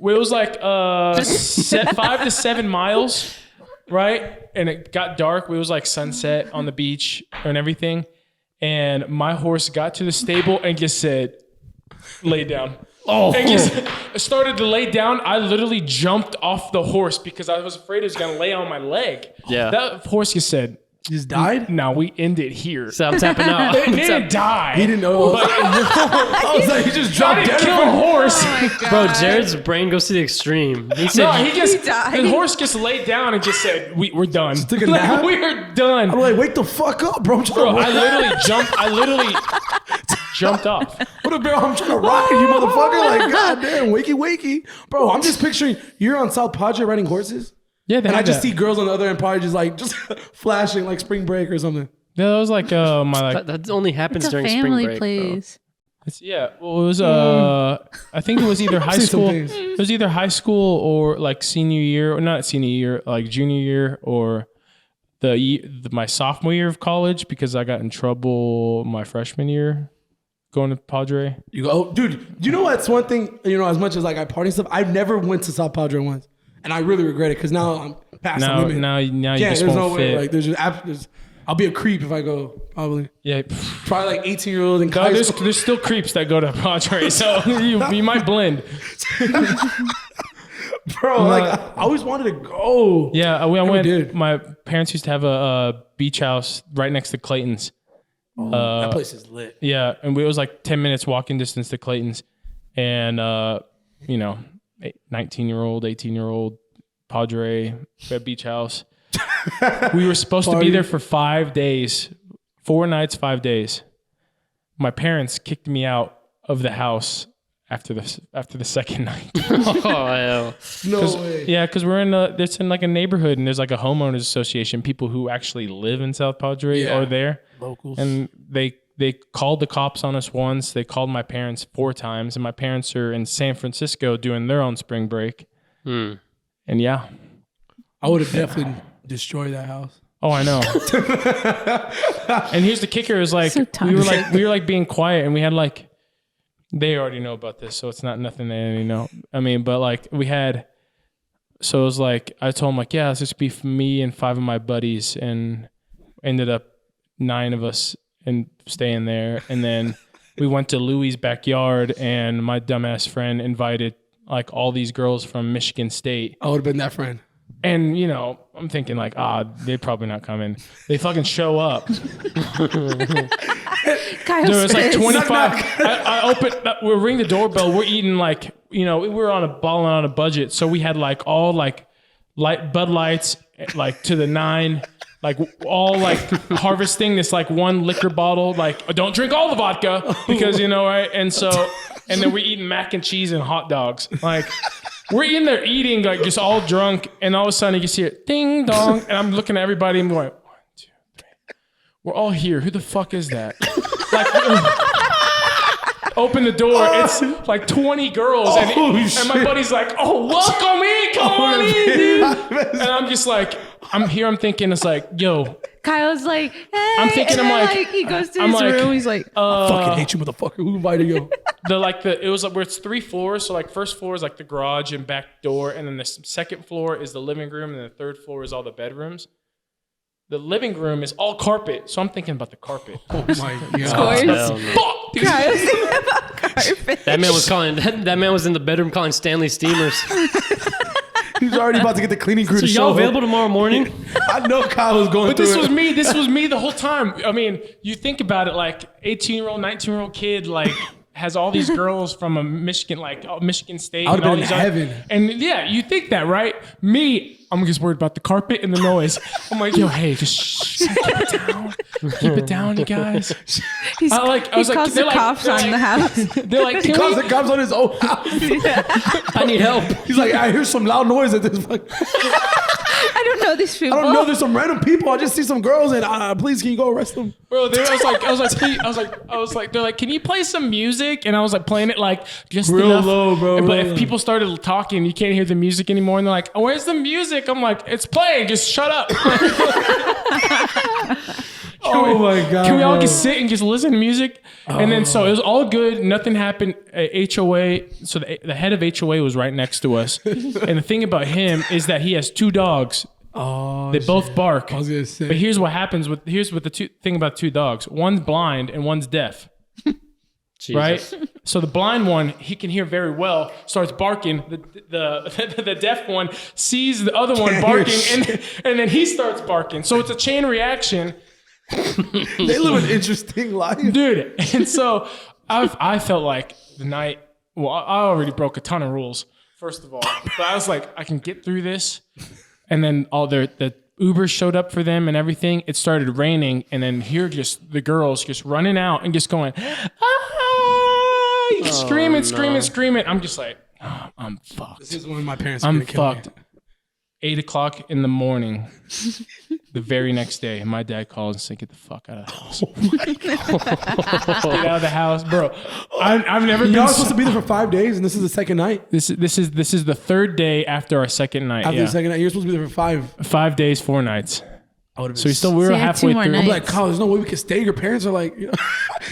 was like 5 to 7 miles, right? And it got dark. It was like sunset on the beach and everything. And my horse got to the stable and just said, lay down. Oh, And just started to lay down. I literally jumped off the horse because I was afraid it was going to lay on my leg. Yeah. That horse just said, he just died. "Now we end it here." So I'm tapping out. It didn't die. He didn't know. I was like, he just dropped dead. Kill a horse. Oh my Bro, God. Jared's brain goes to the extreme. He said, No, he just died. the horse just laid down and just said, "We're done. took a nap? We're done." I'm like, wake the fuck up, bro. I'm trying Bro, to I literally jumped off. What a bro, I'm trying to rock you, motherfucker. Like, goddamn, wakey. Bro, I'm just picturing you're on South Padre riding horses. Yeah, And I just see girls on the other end probably just flashing like spring break or something. Yeah, that was like my like. that only happens It's a during spring family break. place. Yeah, well, it was I think it was either high seen some school. things. It was either high school or like senior year, or not senior year, like junior year, or my sophomore year of college because I got in trouble my freshman year going to Padre. You go, oh, dude, you know what's one thing, as much as like I party and stuff, I never went to South Padre once. And I really regret it because now I'm past the limit. Now you Yeah, just there's won't no fit. way. Like, I'll be a creep if I go, probably. Yeah. Probably like 18-year-old in No, high school. there's still creeps that go to Padre, so you might blend. Bro, like, I always wanted to go. Yeah, I went. did. My parents used to have a beach house right next to Clayton's. That place is lit. Yeah, and it was like 10 minutes walking distance to Clayton's, and 19-year-old, 18-year-old Padre at beach house. We were supposed to be Party. there for 5 days, 4 nights, 5 days. My parents kicked me out of the house after the second night. Oh, hell. No way. Yeah, because we're it's in like a neighborhood, and there's like a homeowners association. People who actually live in South Padre Yeah. are there, Locals. and they called the cops on us once. They called my parents 4 times, and my parents are in San Francisco doing their own spring break. And yeah, I would have definitely destroyed that house. oh, I know. And here's the kicker: is like So we were toxic. like being quiet, and we had like they already know about this, so it's not nothing they already know. I mean, but like we had. So it was like, I told him like, yeah, it's just be for me and 5 of my buddies, and ended up 9 of us and staying there. And then we went to Louis' backyard, and my dumbass friend invited like all these girls from Michigan State. I would have been that friend. And, I'm thinking like, they're probably not coming. They fucking show up. Kyle's There was like pissed. 25. I opened, we ring the doorbell. We're eating like, we were balling on a budget. So we had like all like light Bud Lights, like to the 9, like all like harvesting this like one liquor bottle. Like, don't drink all the vodka because, right? And so, and then we're eating mac and cheese and hot dogs. Like, we're in there eating, like just all drunk. And all of a sudden you just hear ding dong. And I'm looking at everybody and I'm going, 1, 2, 3. We're all here. Who the fuck is that? Like, open the door. It's like 20 girls. And my buddy's like, oh, welcome in. Come on in, dude. And I'm just like, I'm thinking it's like, yo. Kyle's like, hey. I'm thinking, and I'm then, like- he goes to I'm his like, room. He's like, Fucking hate you, motherfucker. Who invited you? It was like where it's 3 floors. So like first floor is like the garage and back door. And then the second floor is the living room. And the third floor is all the bedrooms. The living room is all carpet. So I'm thinking about the carpet. Oh my god. course. Hell no. Fuck, dude. Kyle's thinking about carpet. That man was calling. That man was in the bedroom calling Stanley Steamers. He's already about to get the cleaning crew So to y'all show available up. tomorrow morning? I know Kyle was going But through this it. was me. This was me the whole time. I mean, you think about it, like 18-year-old, 19-year-old kid, like has all these girls from a Michigan, like Michigan State. I would've and all been in these heaven. And yeah, you think that, right? Me, I'm just worried about the carpet and the noise. I'm like, yo, hey, just keep it down. Keep it down, you guys. He I was like, calls they're the like- cops they're on the house. They're like, He can calls we? the cops on his own house. I need help. He's like, I hear some loud noise at this. I don't know these people. I don't know. There's some random people. I just see some girls, and please, can you go arrest them? Bro, I was like, they're like, can you play some music? And I was like playing it like just Real enough. low, bro, But real if low. people started talking, you can't hear the music anymore. And they're like, oh, where's the music? I'm like, it's playing. Just shut up. Oh my God, Can we all bro. just sit and just listen to music? And then so it was all good. Nothing happened. HOA. So the head of HOA was right next to us. And the thing about him is that he has 2 dogs. Oh, They both bark. I was gonna say. But here's what happens with the thing about 2 dogs. One's blind and one's deaf. Jesus. Right? So the blind one, he can hear very well, starts barking. The deaf one sees the other one barking, and then he starts barking. So it's a chain reaction. They live an interesting life. Dude. And so I felt like the night, well, I already broke a ton of rules, first of all. But I was like, I can get through this. And then all the Uber showed up for them and everything. It started raining, and then here just the girls just running out and just going, screaming. I'm just like, oh, I'm fucked. This is when my parents. Are I'm gonna kill me. fucked. 8 o'clock in the morning, the very next day, my dad calls and said, "Get the fuck out of the house! Get out of the house, bro." I've never been. Y'all were supposed to be there for 5 days, and this is the second night. This is the 3rd day after our second night. After Yeah. the second night, you're supposed to be there for 5. 5 days, 4 nights. I would have So we were So you had halfway 2 more through. nights. I'm like, Kyle, there's no way we can stay. Your parents are like, you know,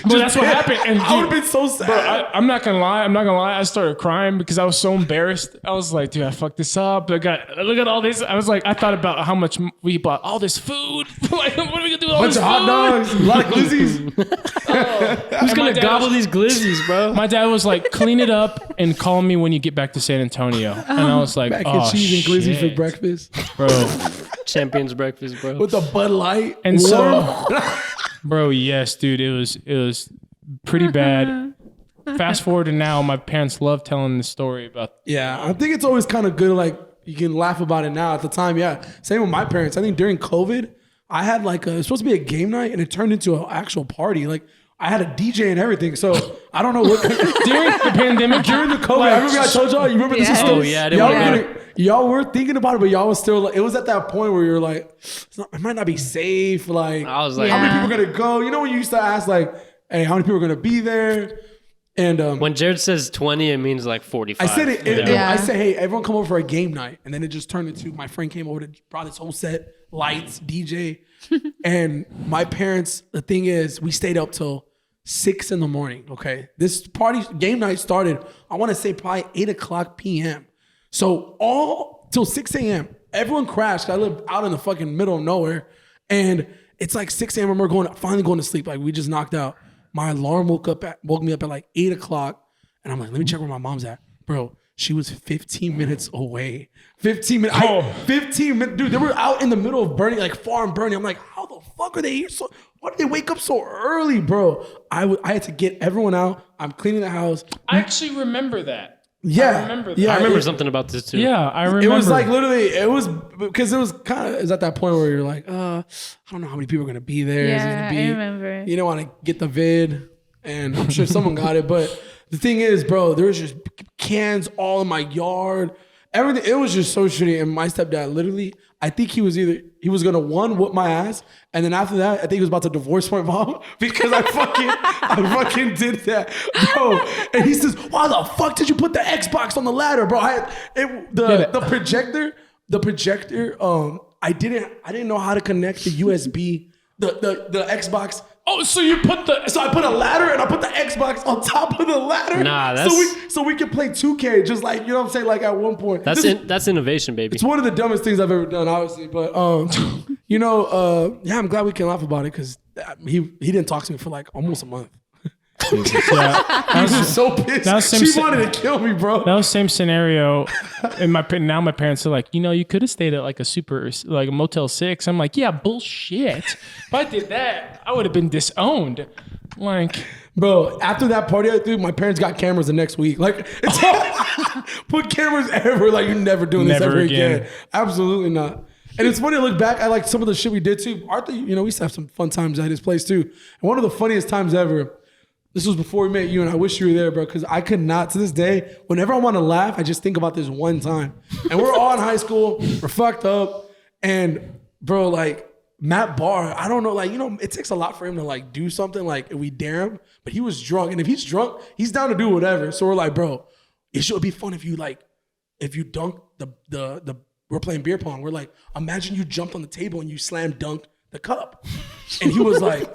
Well, that's what happened. And I would dude, have been so sad. bro, I'm not gonna lie. I started crying because I was so embarrassed. I was like, dude, I fucked this up. Look at all this. I was like, I thought about how much we bought all this food. Like, what are we gonna do with all Bunch this of hot food? dogs, a lot of glizzies. Who's my gonna dad gobble was- these glizzies, bro? My dad was like, clean it up and call me when you get back to San Antonio. And I was like, Mac oh, and cheese and glizzies for shit, breakfast bro. Champions breakfast, bro. with a Bud Light. And warm. so, bro, yes, dude, it was pretty bad. Fast forward to now, my parents love telling the story about. Yeah, I think it's always kind of good. Like you can laugh about it now. At the time, yeah. Same with my parents. I think during COVID, I had like it was supposed to be a game night, and it turned into an actual party. Like I had a DJ and everything. So I don't know what During the pandemic, during the COVID. I remember I told y'all. You remember this? Yeah. Oh, yeah, I didn't y'all, wanna were- y'all were thinking about it, but y'all was still. Like, it was at that point where you're like, it might not be safe. Like I was like, how many Yeah. people are gonna go? You know when you used to ask like, hey, how many people are gonna be there? And when Jared says 20, it means like 45. I said it. Yeah. I said, hey, everyone come over for a game night, and then it just turned into my friend came over to brought his whole set, lights, DJ, and my parents. The thing is, we stayed up till 6 in the morning. Okay, this party game night started. I want to say probably 8 p.m. So all till 6 a.m. Everyone crashed. I live out in the fucking middle of nowhere, and it's like 6 a.m. and we're finally going to sleep. Like we just knocked out. My alarm woke me up at like 8 o'clock, and I'm like, let me check where my mom's at, bro. She was 15 minutes away. 15 minutes. 15 minutes, dude. They were out in the middle of burning, like farm burning. I'm like, how the fuck are they here? So why did they wake up so early, bro? I had to get everyone out. I'm cleaning the house. I actually remember that. Yeah, I remember that. Yeah, I remember it- something about this too. Yeah, I remember. It was like literally, it was because it was kind of at that point where you're like, I don't know how many people are gonna be there. Is it Yeah, gonna be, I remember. You don't want to get the vid, and I'm sure someone got it. But the thing is, bro, there was just cans all in my yard. Everything. It was just so shitty. And my stepdad, literally, I think he was gonna whoop my ass, and then after that, I think he was about to divorce my mom because I fucking did that, bro. And he says, "Why the fuck did you put the Xbox on the ladder, bro?" The projector. I didn't know how to connect the USB, the Xbox. oh, so you put the. So I put a ladder and I put the Xbox on top of the ladder. Nah, so we can play 2K, just like, you know what I'm saying, like at one point. That's innovation, baby. It's one of the dumbest things I've ever done, obviously. But yeah, I'm glad we can laugh about it because he didn't talk to me for like almost a month. Yeah, He was so pissed. that was She same- wanted to kill me, bro. that was same scenario. And now my parents are like, you could have stayed at like a Motel 6. I'm like, yeah, bullshit. If I did that, I would have been disowned. Like, Bro, after that party I threw, my parents got cameras the next week. Like, put cameras everywhere. Like, you're never doing this Never ever again. again. Absolutely not. And it's funny to look back at like some of the shit we did too. Arthur, we used to have some fun times at his place too. And one of the funniest times ever, this was before we met you, and I wish you were there, bro, because I could not, to this day, whenever I want to laugh, I just think about this one time. And we're all in high school, we're fucked up, and bro, like, Matt Barr, I don't know, like, it takes a lot for him to like do something, like, if we dare him, but he was drunk, and if he's drunk, he's down to do whatever. So we're like, bro, it should be fun if you dunk we're playing beer pong. We're like, imagine you jumped on the table and you slam dunked the cup. And he was like,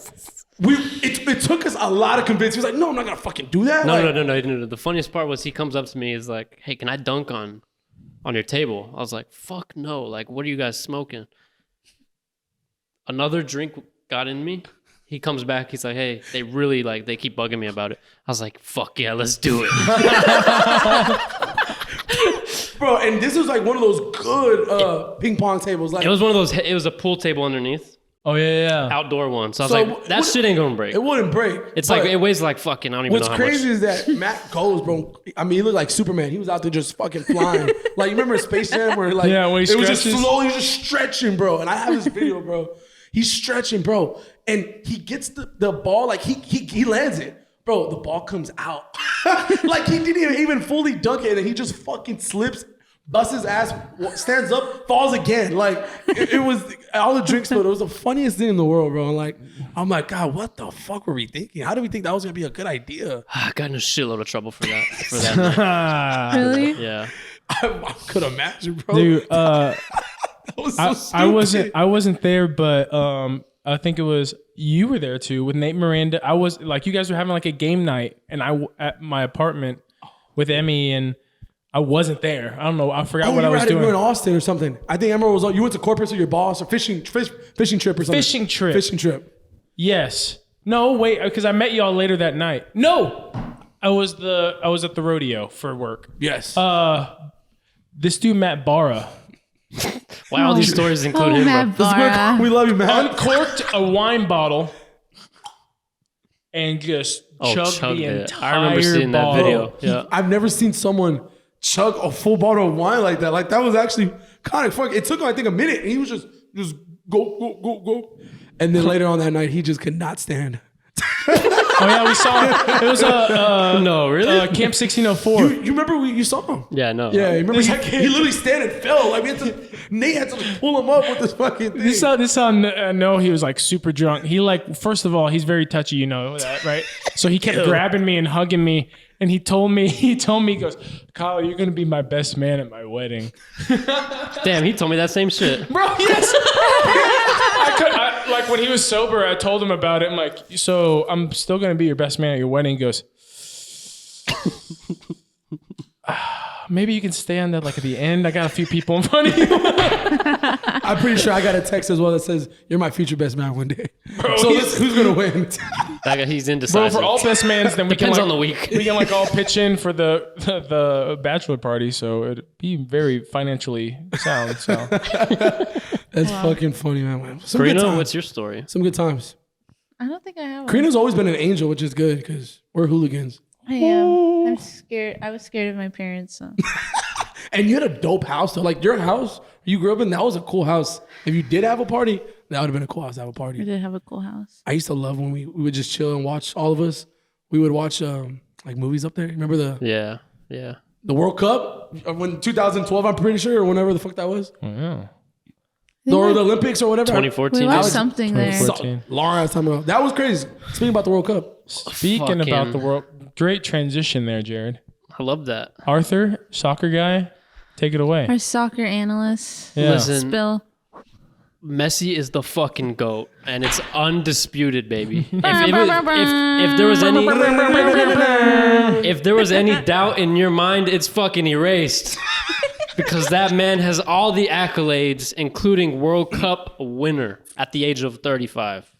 it took us a lot of convincing. He was like, no, I'm not gonna fucking do that. No. The funniest part was he comes up to me, is like, hey, can I dunk on your table? I was like, fuck no. Like, what are you guys smoking? Another drink got in me. He comes back. He's like, hey, they really like, they keep bugging me about it. I was like, fuck yeah, let's do it. Bro, and this was like one of those good ping pong tables. Like, It was one of those, it was a pool table underneath. Oh yeah. Outdoor one. So I was So like, that shit ain't gonna break. it wouldn't break. It's But like, it weighs like fucking, I don't even know what's how crazy much. is that Matt goes, bro. I mean, he looked like Superman. He was out there just fucking flying. Like, you remember Space Jam where like, Yeah, when he it was just stretches. slowly just stretching, bro. And I have this video, bro. He's stretching, bro. And he gets the ball, like he lands it. Bro, the ball comes out. Like, he didn't even fully dunk it, and he just fucking slips, busts his ass, stands up, falls again. Like, it was all the drinks, but it was the funniest thing in the world, bro. And like, I'm like, God, what the fuck were we thinking? How did we think that was gonna be a good idea? I got in a shitload of trouble for that. For that night. Really? Yeah. I could imagine, bro. Dude, That was so stupid. I wasn't there, but I think it was you were there too with Nate Miranda. I was like, you guys were having like a game night, and at my apartment with Emmy, and I wasn't there. I don't know. I forgot what I was You were in doing. Austin or something. I think Emerald was on. You went to Corpus with your boss or fishing trip or something. Fishing trip. Fishing trip. Yes. No, wait, because I met y'all later that night. No, I was at the rodeo for work. Yes. This dude Matt Barra Why all these stories include him, Matt bro? Barra. we love you, man. uncorked a wine bottle and just chugged the it. entire I remember seeing that bottle. video. Yeah. I've never seen someone chug a full bottle of wine like that. Like, that was actually kind of fucking. It took him, I think, a minute, and he was just go. And then later on that night, he just could not stand. Oh yeah, we saw it. It was No, really? Camp 1604. You remember you saw him? Yeah, no. Yeah, you remember he literally stand and fell. Like, Nate had to pull him up with this fucking thing. This is how I know he was like super drunk. He like, first of all, he's very touchy, you know that, right? So he kept grabbing me and hugging me, and he told me, he goes, Kyle, you're gonna be my best man at my wedding. Damn, he told me that same shit. Bro, yes. Like when he was sober, I told him about it. I'm like, so I'm still gonna be your best man at your wedding. He goes, maybe you can stay on that like at the end. I got a few people in front of you. I'm pretty sure I got a text as well that says, "You're my future best man one day." Bro, So who's gonna win? That guy, he's Bro, indecisive. for all best mans, then we Depends can on like, the week. we can like all pitch in for the bachelor party, so it'd be very financially sound. So That's fucking funny, man. Some good Karina, times. what's your story? Some good times. I don't think I have one. Karina's always been an angel, which is good because we're hooligans. I am. I'm scared. I was scared of my parents. So. And you had a dope house though. Like, your house you grew up in, that was a cool house. If you did have a party, that would have been a cool house to have a I party. did have a cool house. I used to love when we would just chill and watch, all of us. We would watch like movies up there. Remember Yeah. the World Cup when 2012, I'm pretty sure, or whenever the fuck that was, yeah. or the Olympics or whatever. 2014. We watched Alex- something there. 2014. Long ass time ago. That was crazy. Speaking about the World Cup, Speaking Fucking- about the world, great transition there, Jared. I love that. Arthur, soccer guy, take it away. Our soccer analyst. Yeah. Listen, Spill. Messi is the fucking GOAT, and it's undisputed, baby. If there was any if there was any doubt in your mind, it's fucking erased. Because that man has all the accolades, including World Cup winner at the age of 35.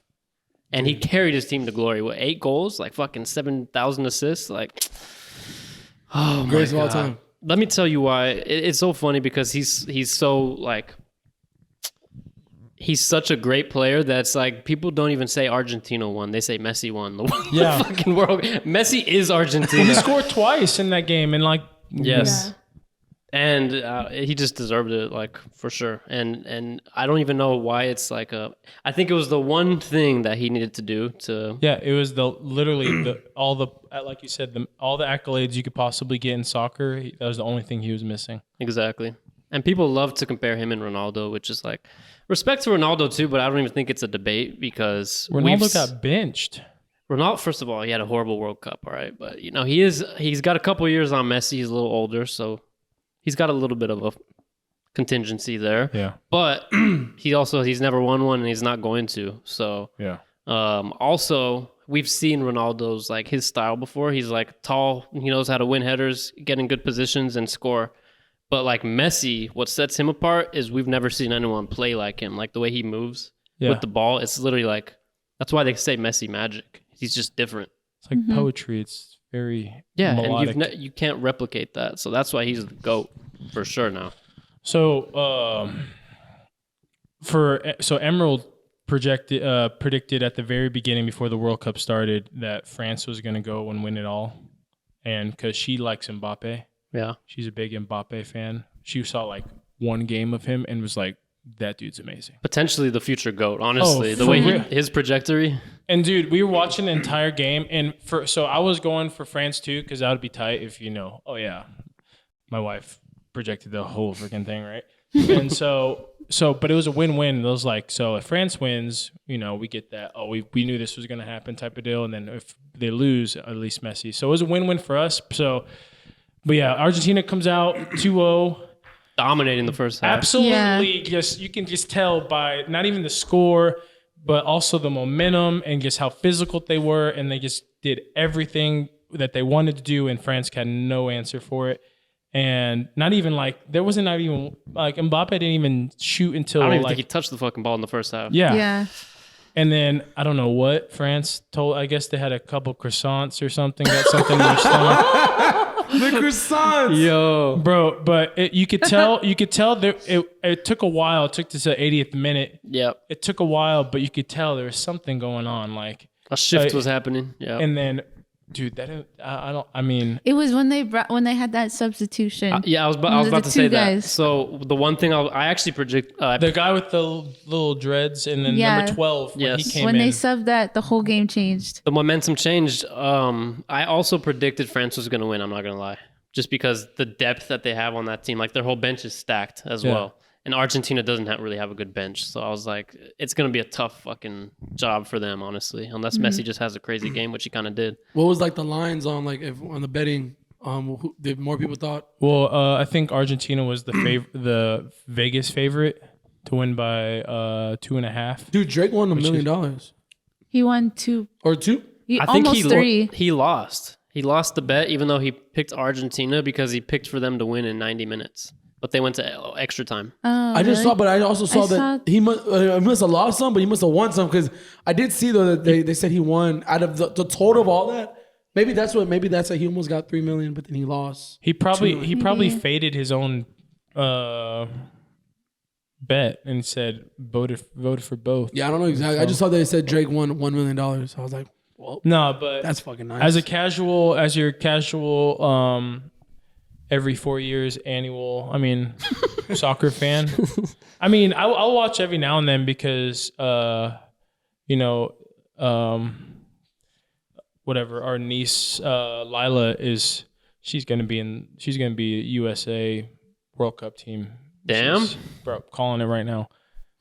And he carried his team to glory. What, 8 goals? Like fucking 7,000 assists? Like, oh my greatest of all God. time. Let me tell you why. It's so funny because he's so like, he's such a great player that's like, people don't even say Argentina won. They say Messi won the Yeah. fucking world. Messi is He Argentina. scored twice in that game, and like, Yes. Yeah. And he just deserved it, like, for sure. And I don't even know why it's like I think it was the one thing that he needed to do to. yeah, it was all the like you said, all the accolades you could possibly get in soccer. That was the only thing he was missing. Exactly. And people love to compare him and Ronaldo, which is like, respect to Ronaldo too, but I don't even think it's a debate because Ronaldo got benched. Ronaldo, first of all, he had a horrible World Cup, all right? But, you know, he's got a couple years on Messi. He's a little older, so he's got a little bit of contingency there. Yeah. But he's never won one and he's not going to. So Yeah. also we've seen Ronaldo's like his style before. He's like tall, he knows how to win headers, get in good positions and score. But like Messi, what sets him apart is we've never seen anyone play like him. Like the way he moves with the ball, it's literally like, that's why they say Messi magic. He's just different. It's like poetry. It's very melodic. And you can't replicate that. So that's why he's the GOAT for sure now. So Emerald predicted at the very beginning before the World Cup started that France was going to go and win it all, and because she likes Mbappe, she's a big Mbappe fan. She saw like one game of him and was like, that dude's amazing. Potentially the future GOAT, honestly. The way his trajectory. And dude, we were watching the entire game, and so I was going for France too, because that would be tight if my wife projected the whole freaking thing, right? And so but it was a win-win. It was like, so if France wins, we get that, we knew this was going to happen type of deal, and then if they lose, at least Messi. So it was a win-win for us. So, but yeah, Argentina comes out 2-0. Dominating the first half. Absolutely. You can just tell by not even the score, but also the momentum and just how physical they were. And they just did everything that they wanted to do. And France had no answer for it. And there wasn't even Mbappe didn't even shoot until I don't even think he touched the fucking ball in the first half. Yeah. And then I don't know what France told. I guess they had a couple croissants or something. Got something in their stomach. The croissants, yo, bro. But you could tell there. It took a while. It took to the 80th minute. Yep. It took a while, but you could tell there was something going on. Like a shift was happening. Yeah. And then, dude, it was when they had that substitution. I was about to say guys. that. So the one thing I actually predict the guy with the little dreads and then number 12 when he came when in. they subbed that, the whole game changed. The momentum changed. I also predicted France was going to win. I'm not going to lie, just because the depth that they have on that team, like their whole bench is stacked as well. And Argentina doesn't really have a good bench. So I was like, it's going to be a tough fucking job for them, honestly, unless Messi just has a crazy game, which he kind of did. What was like the lines on on the betting? Did more people thought? Well, I think Argentina was the Vegas favorite to win by 2.5. Dude, Drake won $1 million. He won 2 or 2. I think almost 3. He lost. He lost the bet, even though he picked Argentina because he picked for them to win in 90 minutes. But they went to extra time. I just saw, but I also saw that he must have lost some, but he must have won some, because I did see though that they said he won out of the total of all that. Maybe that's why he almost got $3 million, but then he lost. He probably faded his own bet and said voted for both. Yeah, I don't know exactly. I just saw that they said Drake won $1 million. So I was like, well, no, but that's fucking nice. As your casual every 4 years annual, soccer fan. I'll watch every now and then because, whatever, our niece, Lila she's going to be a USA World Cup team. Damn. Bro, calling it right now.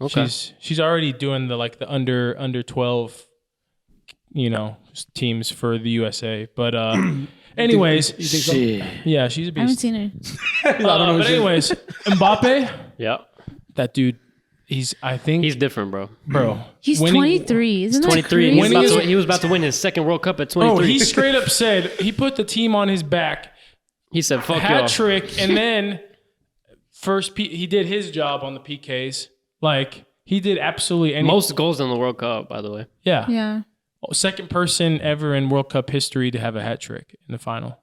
Okay. She's already doing the under 12, teams for the USA. But, anyways, you think so? Yeah, she's a I haven't beast. seen her. But anyways, Mbappe, Yeah. that dude, he's different, bro. He's 23. Isn't that 23. crazy? And he was about to win his second World Cup at 23. he straight up said he put the team on his back, He said, fuck hat y'all. trick, and then he did his job on the PKs. Like, he did absolutely anything. Most goals in the World Cup, by the way. Yeah. Yeah. Second person ever in World Cup history to have a hat trick in the final,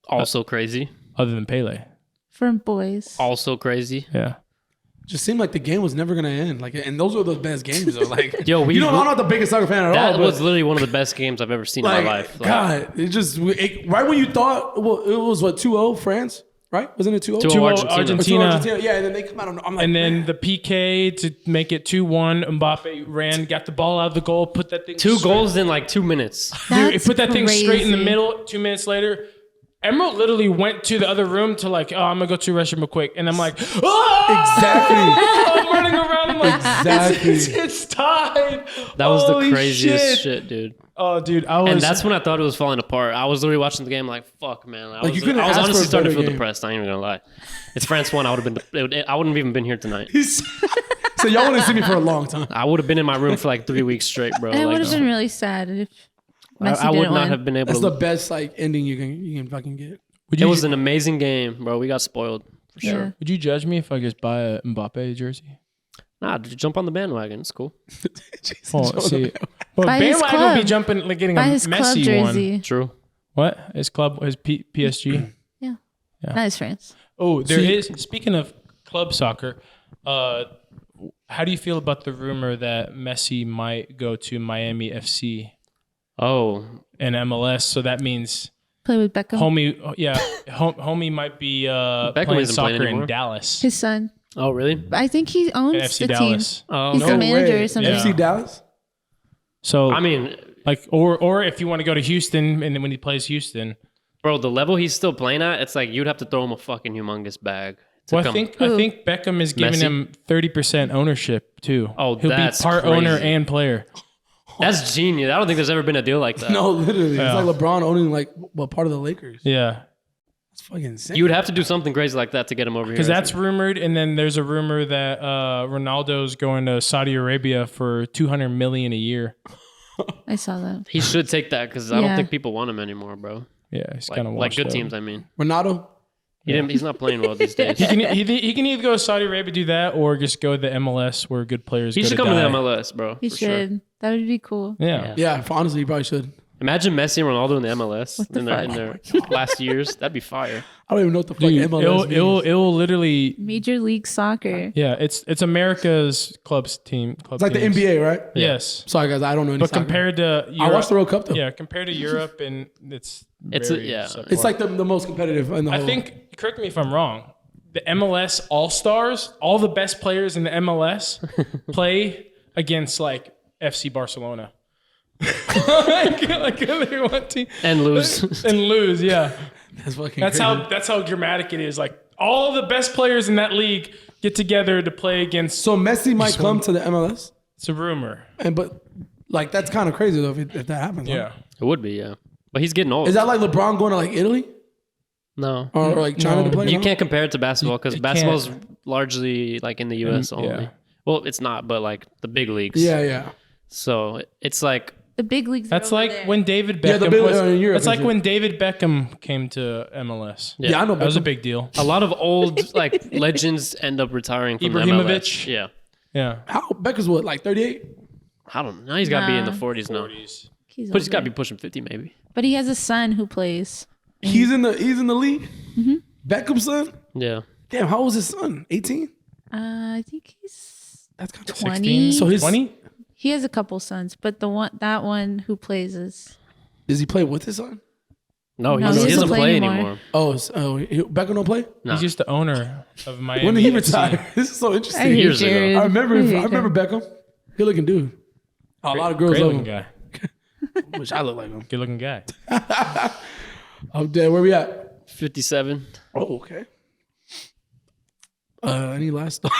Also crazy. other than Pele. For boys. Also crazy. Yeah. Just seemed like the game was never gonna end. Like, and those were the best games. Though. Like, Yo, I'm not the biggest soccer fan at all. That but was literally one of the best games I've ever seen in my life. God, right when you thought, well, it was 2-0 France, right? Wasn't it 2-0? 2-0 Argentina. Yeah, and then they come out. I'm like, And then the PK to make it 2-1. Mbappe got the ball out of the goal, put that thing. Two goals in like 2 minutes. Dude, he That's put that thing straight in the crazy. middle. 2 minutes later, Emerald literally went to the other room to like, oh, I'm gonna go to the restroom real quick, and I'm like, oh! Exactly. I'm running around. I'm like, Exactly. it's tied. That was Holy the craziest shit. shit, dude. Oh, dude, I was. And that's when I thought it was falling apart. I was literally watching the game like, fuck, man. I Like, you couldn't was ask for honestly a starting to better feel game. depressed. I ain't even gonna lie. It's France 1. I wouldn't have even been here tonight. So y'all wouldn't see me for a long time. I would have been in my room for like 3 weeks straight, bro. And it Like, would have been really sad if Messi I would didn't not win. have been able That's to. the best like ending you can fucking get. Would It you, was an amazing game, bro. We got spoiled for Yeah. sure. would you judge me if I just buy a Mbappe jersey? Nah, dude, jump on the bandwagon. It's cool. Oh, see, but Buy his bandwagon would be club. jumping like getting Buy a his club Messi jersey. one. True. What? His club, his PSG. Yeah. Yeah. Not his friends. Oh, there See- is. Speaking of club soccer, how do you feel about the rumor that Messi might go to Miami FC Oh, and MLS? So that means Play with Beckham. homie might be playing isn't playing soccer in anymore. Dallas. His son. oh, really? I think he owns FC the Dallas. Oh, He's no. the manager way. or something. Yeah. FC Dallas? So I mean, like, or if you want to go to Houston, and then when he plays Houston, bro, the level he's still playing at, it's like you'd have to throw him a fucking humongous bag. To well, I come. think Who? Beckham is giving Messi? him 30% ownership too. Oh, he'll be that's part crazy. owner and player. That's genius. I don't think there's ever been a deal like that. No, literally. Yeah. It's like LeBron owning like part of the Lakers. Yeah, It's fucking insane. You would have to do something crazy like that to get him over here. because that's rumored, and then there's a rumor that Ronaldo's going to Saudi Arabia for $200 million a year. I saw that. He should take that because I don't Yeah. think people want him anymore, bro. Yeah, he's Like, kind of like good teams, I mean. Ronaldo? He's not playing well these days. He can either go to Saudi Arabia, do that, or just go to the MLS where good players. He go should to come to die. the MLS, bro. He for sure. should. That would be cool. Yeah. Yeah, honestly, you probably should. Imagine Messi and Ronaldo in the MLS the in their last years. That'd be fire. I don't even know what the fuck Dude, MLS means. it'll literally. Major League Soccer. Yeah, it's America's clubs team. It's like the NBA, right? Yes, Sorry, guys, I don't know any but soccer. compared to Europe, I watched the World Cup, though. yeah, compared to Europe, and it's It's very yeah. subpar. It's like the most competitive in the whole. I think. Correct me if I'm wrong. The MLS All Stars, all the best players in the MLS play against like FC Barcelona. like they want to And lose. and lose. Yeah, that's fucking that's crazy. how dramatic it is. Like all the best players in that league get together to play against. So Messi might come to the MLS, It's a rumor. but like that's kind of crazy though if that happens. huh? Yeah. It would be, yeah. But he's getting old. Is that like LeBron going to like Italy no. or like China No. to play? You no? can't compare it to basketball because You basketball's largely like in the U.S. Yeah. only. Well, it's not, but like the big leagues. Yeah, yeah. So it's like The big leagues. That's are over like there. when David Yeah, the Beckham big- was. in Europe It's like and shit. when David Beckham came to MLS. Yeah, I know. That was a Beckham. big deal. a lot of old like legends end up retiring from the Ibrahimovic. MLS. Yeah. Yeah. How Becker's what, like 38? I don't know. He's got to be in the Nah. 40s now. He's But he's got to older. be pushing 50 maybe. But he has a son who plays. He's in the league. Mm-hmm. Beckham's son. Yeah. Damn, how old is his son? 18. I think he's That's kind of 20. So his 20? He has a couple sons, but that one who plays is Does he play with his son? No, No, he he doesn't doesn't play play anymore. Oh, Beckham don't play. No. He's just the owner of Miami. When did he FC. retire? This is so I interesting. hate Years ago. Jared. I remember hate Beckham. Good looking dude. A lot of girls Great love looking him. guy. Wish I look like him. Good looking guy. I'm dead. Where we at? 57. Oh, okay. Any last thoughts?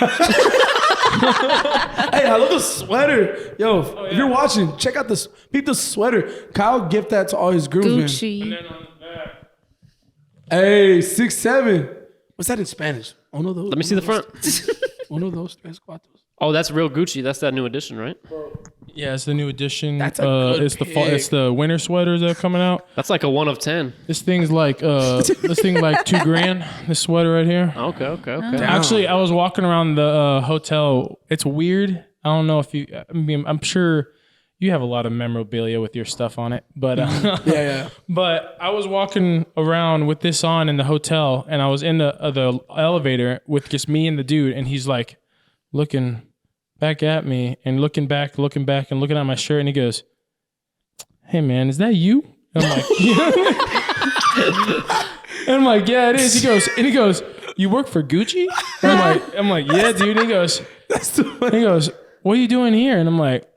Hey, I love the sweater. Yo, if you're watching, check out this. Peep the sweater. Kyle gift that to all his groomsmen. Gucci. Hey, 6'7". What's that in Spanish? Uno dos. Let me see the front. Uno dos tres cuatro. Oh, that's real Gucci. That's that new edition, right? Yeah, it's the new edition. That's a good it's the fall, pick. it's the winter sweaters that are coming out. That's like a 1 of 10. This thing's like $2 grand. This sweater right here. Okay. Actually, I was walking around the hotel. It's weird. I don't know if you. I mean, I'm sure you have a lot of memorabilia with your stuff on it, but Yeah. But I was walking around with this on in the hotel, and I was in the elevator with just me and the dude, and he's like looking back at me and looking back, and looking at my shirt, and he goes, "Hey man, is that you?" And I'm like, and I'm like, "Yeah, it is." He goes, "You work for Gucci?" And I'm like, "Yeah, dude." And he goes, "What are you doing here?" And I'm like,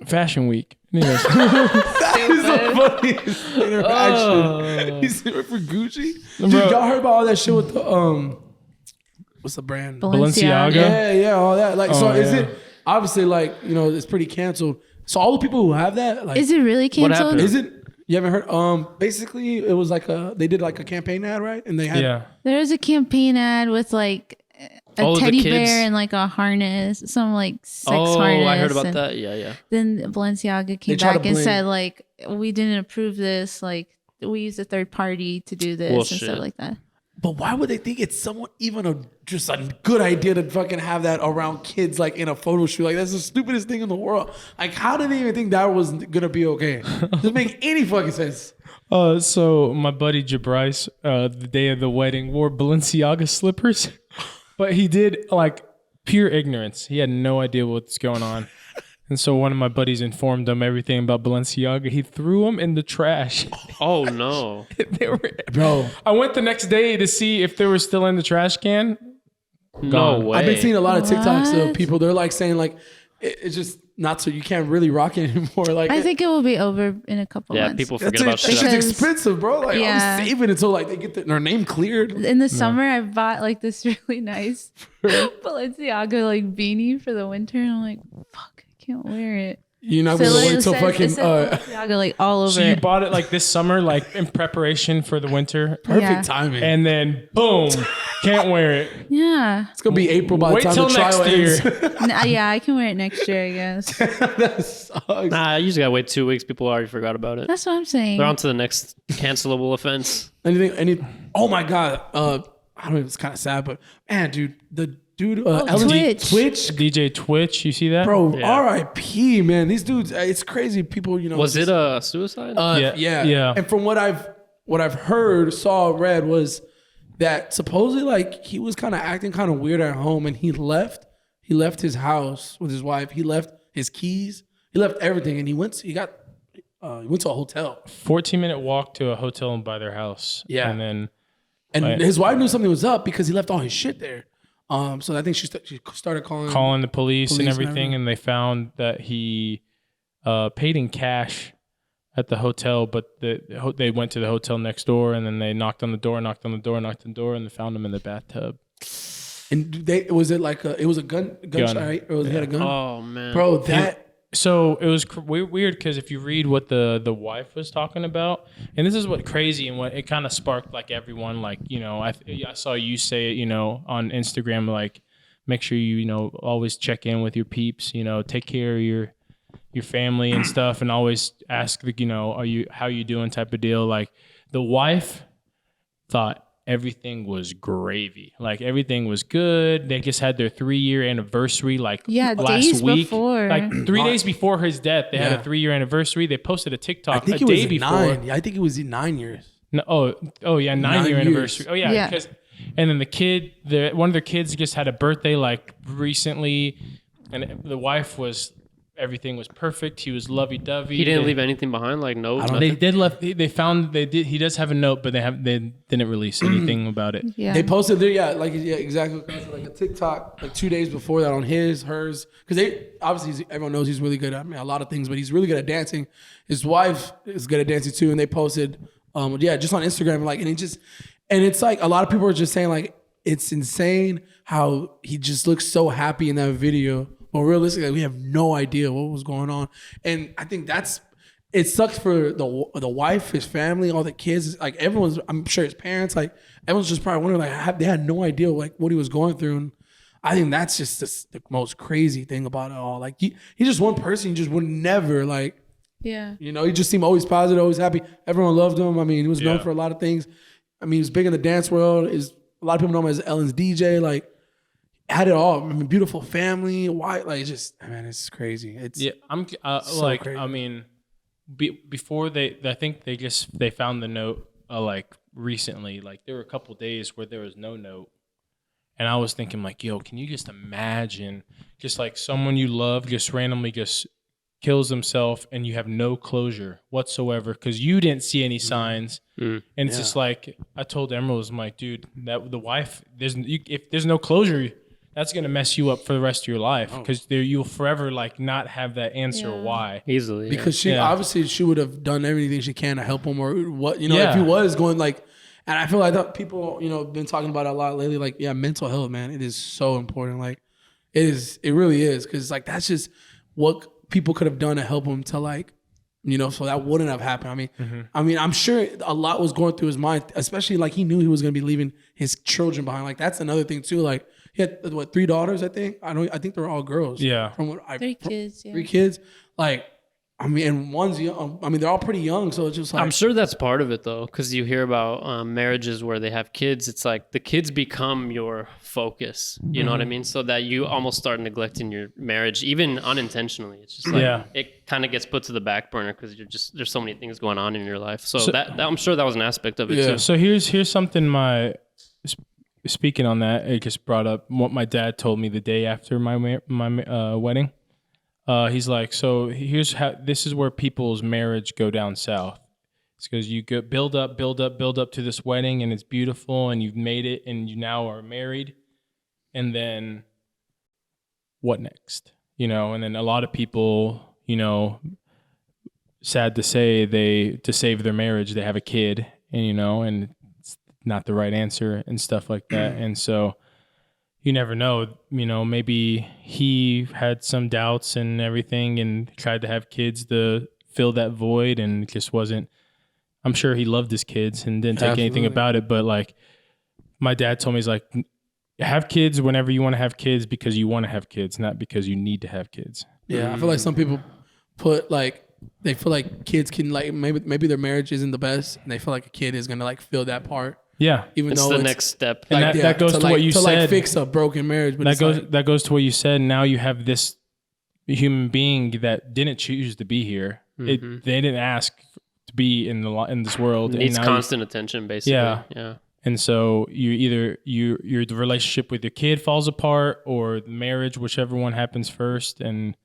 "Fashion Week." And he goes, That is funniest interaction. He's here for Gucci. Dude, y'all heard about all that shit with the what's the brand? Balenciaga? Yeah, all that. Like, so is yeah. it obviously like it's pretty canceled? So all the people who have that, like, Is it really canceled? happened? is it? You haven't heard? Basically, it was like they did like a campaign ad, right? And they had There was a campaign ad with like a Oh, the teddy kids. bear and like a harness, some like sex Oh, harness. I heard about and that. Yeah. Then Balenciaga came try to back and blame- said like, we didn't approve this. Like we used a third party to do this Bullshit. and stuff like that. But why would they think it's somewhat even just a good idea to fucking have that around kids, like in a photo shoot? Like, that's the stupidest thing in the world. Like, how did they even think that was gonna be okay? Doesn't make any fucking sense. So my buddy Jabrice, the day of the wedding, wore Balenciaga slippers, but he did like pure ignorance. He had no idea what's going on. And so one of my buddies informed him everything about Balenciaga. He threw them in the trash. Oh no. They were, Bro, I went the next day to see if they were still in the trash can. No Gone. way. I've been seeing a lot of TikToks of What? people. They're like saying like it's just not so you can't really rock it anymore. Like, I think it will be over in a couple Yeah, months. people that's forget about it's shit. just Because- expensive, bro. Like, Yeah. I'm saving until like they get their name cleared. In the summer, I bought like this really nice Balenciaga like beanie for the winter, and I'm like, fuck, I can't wear it. You're not So gonna like, wait it till said- fucking it said Balenciaga like all over So you it. bought it like this summer, like in preparation for the winter. perfect Yeah. timing. And then boom, can't wear it. Yeah. It's gonna be April by the Wait time till the trial next ends. year. Yeah, I can wear it next year, I guess. That sucks. Nah, I usually gotta wait 2 weeks. People already forgot about it. That's what I'm saying. They're on to the next cancelable offense. Oh my god. I don't know. It's kind of sad, but man, dude, the dude, LG Twitch. DJ Twitch, you see that? bro, Yeah. R.I.P. Man, these dudes, it's crazy. People, Was it a suicide? Yeah. And from what I've heard, read was that supposedly like he was kind of acting kind of weird at home, and he left his house with his wife. He left his keys. He left everything, and he went to a hotel. 14-minute walk to a hotel and by their house. Yeah. And then And Right. his wife knew something was up because he left all his shit there. So I think she started calling the police and and everything, everything. and they found that he paid in cash at the hotel, but they went to the hotel next door, and then they knocked on the door, and they found him in the bathtub. And it was a gunshot, right? Or he had a gun? Oh man, Bro, that So it was weird because if you read what the wife was talking about, and this is what crazy and what it kind of sparked like everyone, like, you know, I saw you say it, you know, on Instagram, like make sure you know always check in with your peeps, you know, take care of your family and stuff, and always ask, you know, how you doing type of deal. Like the wife thought everything was gravy, like everything was good. They just had their 3-year anniversary last days week, before. like 3 days before his death. They had a 3-year anniversary. They posted a I TikTok think a it was day before. 9. I think it was 9 years. No, oh yeah, 9-year 9 anniversary. years. Oh yeah, Yeah. because and then one of their kids just had a birthday like recently, and the wife was. Everything was perfect. He was lovey-dovey. he didn't leave anything behind, like notes. They did left. They found they did. He does have a note, but they didn't release anything about it. Yeah. They posted there, exactly. Like a TikTok, like 2 days before that on hers, because they obviously everyone knows he's really good at a lot of things, but he's really good at dancing. His wife is good at dancing too, and they posted, just on Instagram, like, and it's like a lot of people are just saying like it's insane how he just looks so happy in that video. But realistically, we have no idea what was going on, and I think it sucks for the wife, his family, all the kids. Like everyone's, I'm sure his parents, like everyone's just probably wondering, like they had no idea like what he was going through. And I think that's just the most crazy thing about it all. Like he's just one person. He just would never like, yeah. you know, he just seemed always positive, always happy. Everyone loved him. I mean, he was known for a lot of things. I mean, he was big in the dance world. A lot of people know him as Ellen's DJ. Like. Had it all. I mean, beautiful family, white, like just man, it's crazy. It's I'm so like crazy. I mean, before I think they found the note like recently. Like there were a couple days where there was no note, and I was thinking like, yo, can you just imagine just like someone you love just randomly just kills himself and you have no closure whatsoever because you didn't see any signs. And it's just like I told Emerald, I'm like, dude, that the wife, if there's no closure. that's gonna mess you up for the rest of your life because you'll forever like not have that answer why. Easily. Because she obviously she would have done everything she can to help him or what if he was going like, and I feel like that people been talking about it a lot lately. Like mental health, man, it is so important. Like it really is because like that's just what people could have done to help him to like. So that wouldn't have happened. I mean, I'm sure a lot was going through his mind, especially like he knew he was going to be leaving his children behind. Like that's another thing too. Like he had 3 daughters, I think. I think they're all girls. Yeah. From what 3 kids. Yeah. 3 kids. Like, I mean, and one's young. I mean, they're all pretty young, so it's just like I'm sure that's part of it though, because you hear about marriages where they have kids. It's like the kids become your focus. You know what I mean? So that you almost start neglecting your marriage, even unintentionally. It's just like it kind of gets put to the back burner because there's so many things going on in your life. So that I'm sure that was an aspect of it too. So here's something speaking on that, it just brought up what my dad told me the day after my wedding. He's like, so this is where people's marriage go down south. It's because you go build up to this wedding and it's beautiful and you've made it and you now are married. And then what next? And then a lot of people, sad to say to save their marriage, they have a kid and, and it's not the right answer and stuff like that. And so you never know, maybe he had some doubts and everything and tried to have kids to fill that void and it just wasn't. I'm sure he loved his kids and didn't take anything about it. But like my dad told me, he's like, have kids whenever you want to have kids because you want to have kids, not because you need to have kids. Yeah, I feel like some people they feel like kids can like maybe their marriage isn't the best and they feel like a kid is gonna like fill that part. Yeah, even it's though the next step. And like, that goes to what you said. To like fix a broken marriage. But that goes to what you said. Now you have this human being that didn't choose to be here. They didn't ask to be in this world. Needs constant attention, basically. Yeah. And so the relationship with your kid falls apart, or the marriage, whichever one happens first. And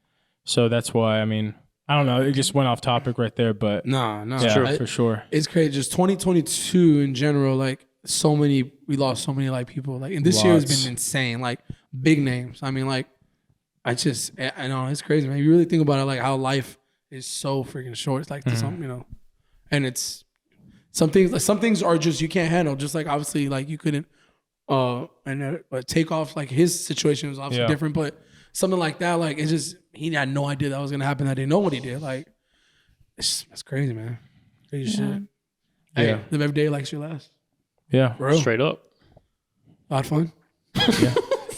so that's why. I mean, I don't know. It just went off topic right there, but no, yeah, for sure. It's crazy. Just 2022 in general, like we lost so many like people. Like, and this year has been insane. Like big names. I mean, like I know it's crazy, man. You really think about it, like how life is so freaking short. It's like some, and it's some things are just you can't handle. Just like obviously, like you couldn't, but take off. Like his situation was obviously different, but something like that, like it's just he had no idea that was gonna happen. That didn't know what he did. Like that's crazy, man. Crazy shit. Hey, live every day like your last. Yeah, bro. Straight up. A lot of fun.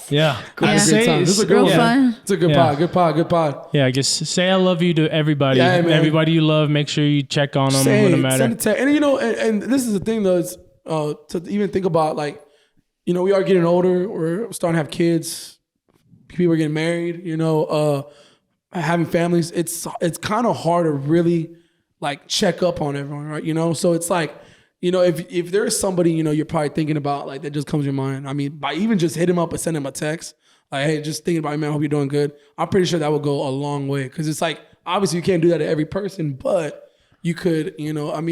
Yeah. This is a good one. Fun. It's a good pod. Good pod. Yeah, I guess say I love you to everybody. Yeah, man. Everybody you love, make sure you check on them. No matter. Send a text. And and this is the thing though, is to even think about like, we are getting older. We're starting to have kids. People are getting married. Having families. It's kind of hard to really like check up on everyone, right? So it's like, if there is somebody, you're probably thinking about like that just comes to your mind. I mean, by even just hit him up and send him a text, like, hey, just thinking about you, man, I hope you're doing good. I'm pretty sure that will go a long way. Cause it's like, obviously you can't do that to every person, but you could,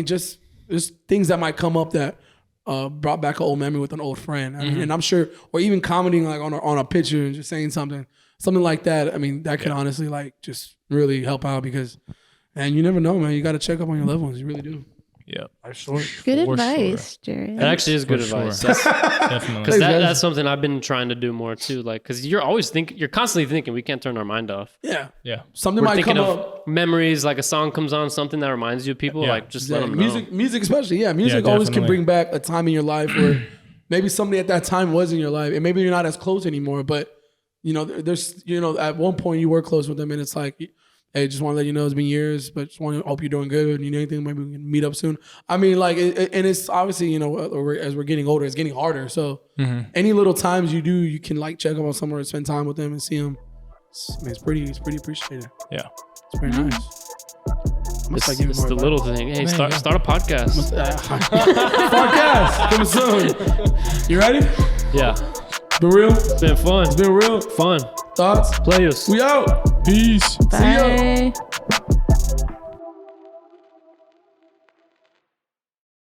just there's things that might come up that brought back an old memory with an old friend. I mean, and I'm sure, or even commenting like on a picture and just saying something like that. I mean, that could honestly like just really help out because, man, you never know, man. You got to check up on your loved ones. You really do. Yeah, good advice, Jared. It actually is good advice. Definitely. Because that's something I've been trying to do more too. Like, because you're constantly thinking we can't turn our mind off. Yeah. We're Something might thinking come of up. Memories, like a song comes on, something that reminds you of people. Like, just let them know. Music especially. Yeah, music always can bring back a time in your life where maybe somebody at that time was in your life, and maybe you're not as close anymore. But there's at one point you were close with them, and it's like, hey, just want to let you know it's been years, but just want to hope you're doing good. You need anything, maybe we can meet up soon. I mean, like, and it's obviously, as we're getting older, it's getting harder. So any little times you can like check up on someone or spend time with them and see them. It's pretty appreciated. Yeah. It's very nice. It's the little thing. Hey, start a podcast. Podcast coming soon. You ready? Yeah. Been real? It's been fun. It's been real. Fun. Thoughts? Players. We out. Peace. Bye. See ya.